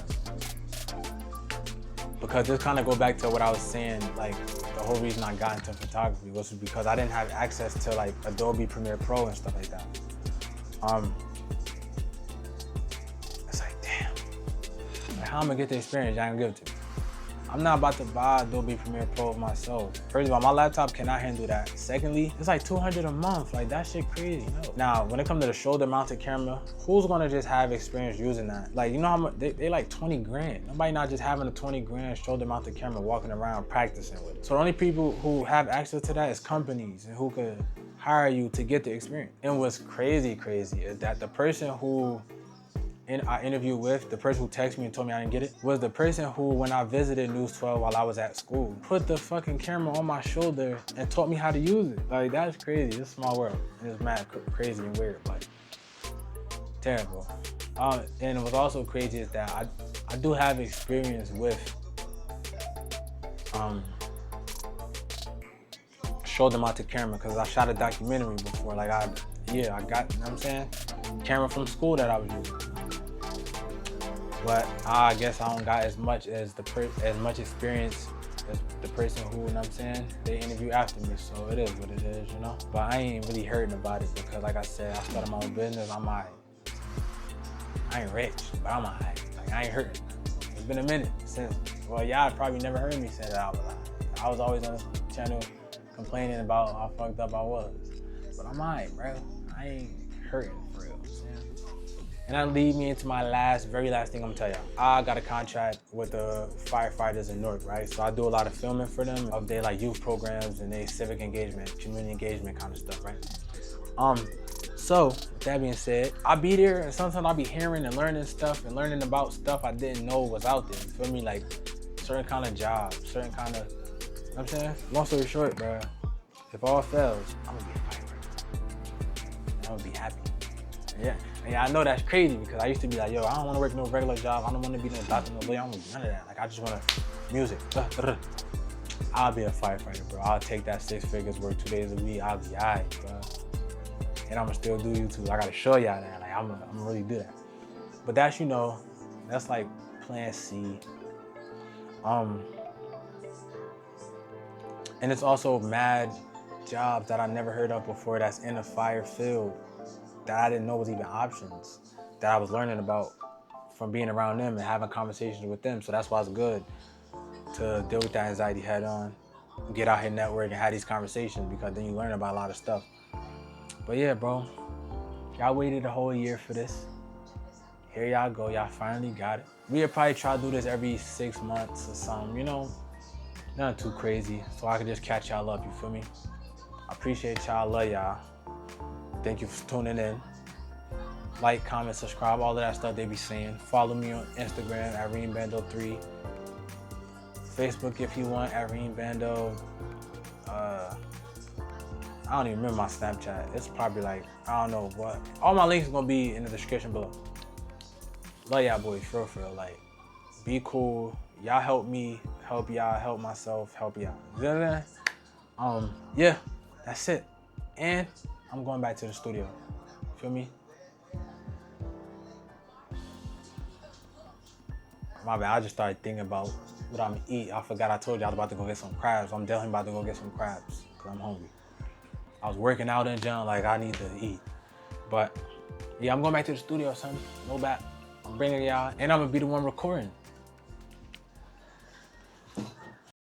Because this kind of go back to what I was saying, like, the whole reason I got into photography was because I didn't have access to like Adobe Premiere Pro and stuff like that. It's like, damn, like, how I'm gonna get the experience? Y'all gonna give it to me. I'm not about to buy Adobe Premiere Pro myself. First of all, my laptop cannot handle that. Secondly, it's like $200 a month. Like, that shit crazy, you know? Now, when it comes to the shoulder-mounted camera, who's gonna just have experience using that? Like, you know how much, they like 20 grand. Nobody not just having a 20 grand shoulder-mounted camera walking around practicing with it. So the only people who have access to that is companies and who could hire you to get the experience. And what's crazy is that the person who I interviewed with, the person who texted me and told me I didn't get it, was the person who, when I visited News 12 while I was at school, put the fucking camera on my shoulder and taught me how to use it. Like, that's crazy. It's a small world. It's mad crazy and weird, like, terrible. And what's also crazy is that I do have experience with shoulder mounted camera, because I shot a documentary before. Like, I got, you know what I'm saying? Camera from school that I was using. But I guess I don't got as much experience as the person who, you know what I'm saying, they interview after me. So it is what it is, you know? But I ain't really hurting about it, because like I said, I started my own business. I'm alright. I ain't rich, but I'm alright. Like, I ain't hurting. It's been a minute since, well, y'all probably never heard me say that out loud. I was always on this channel complaining about how fucked up I was. But I'm alright, bro. I ain't hurting for real. And that leads me into my very last thing I'm gonna tell y'all. I got a contract with the firefighters in Newark, right? So I do a lot of filming for them of their like youth programs and their civic engagement, community engagement kind of stuff, right? So with that being said, I'll be there and sometimes I'll be hearing and learning stuff and learning about stuff I didn't know was out there. You feel me? Like certain kind of jobs, certain kind of, you know what I'm saying? Long story short, bro, if all fails, I'm gonna be a firefighter. I'm gonna be happy. Yeah, I know that's crazy, because I used to be like, yo, I don't want to work no regular job. I don't want to be no doctor, no lawyer. I don't want to do none of that. Like, I just want to music. I'll be a firefighter, bro. I'll take that 6 figures work 2 days a week. I'll be all right, bro. And I'm going to still do YouTube. I got to show y'all that. Like, I'm going to really do that. But that's, you know, that's like plan C. And it's also mad jobs that I never heard of before that's in the fire field, that I didn't know was even options, that I was learning about from being around them and having conversations with them. So that's why it's good to deal with that anxiety head on, get out here, network, and have these conversations, because then you learn about a lot of stuff. But yeah, bro, y'all waited a whole year for this. Here y'all go, y'all finally got it. We'll probably try to do this every 6 months or something, you know, nothing too crazy, so I can just catch y'all up, you feel me? I appreciate y'all, love y'all. Thank you for tuning in. Like, comment, subscribe, all of that stuff they be saying. Follow me on Instagram at 𝓢𝓸𝓬𝓲𝓪. Facebook if you want at 𝓢𝓸𝓬𝓲𝓪. I don't even remember my Snapchat. It's probably like, I don't know what. All my links are gonna be in the description below. Love y'all boys, for real. Like, be cool. Y'all help me, help y'all, help myself, help y'all. You know what I'm saying? Yeah, that's it. And I'm going back to the studio. Feel me? My bad, I just started thinking about what I'm gonna eat. I forgot I told you I was about to go get some crabs. I'm definitely about to go get some crabs, because I'm hungry. I was working out in John, like I need to eat. But yeah, I'm going back to the studio, son. No bat. I'm bringing y'all, and I'm gonna be the one recording.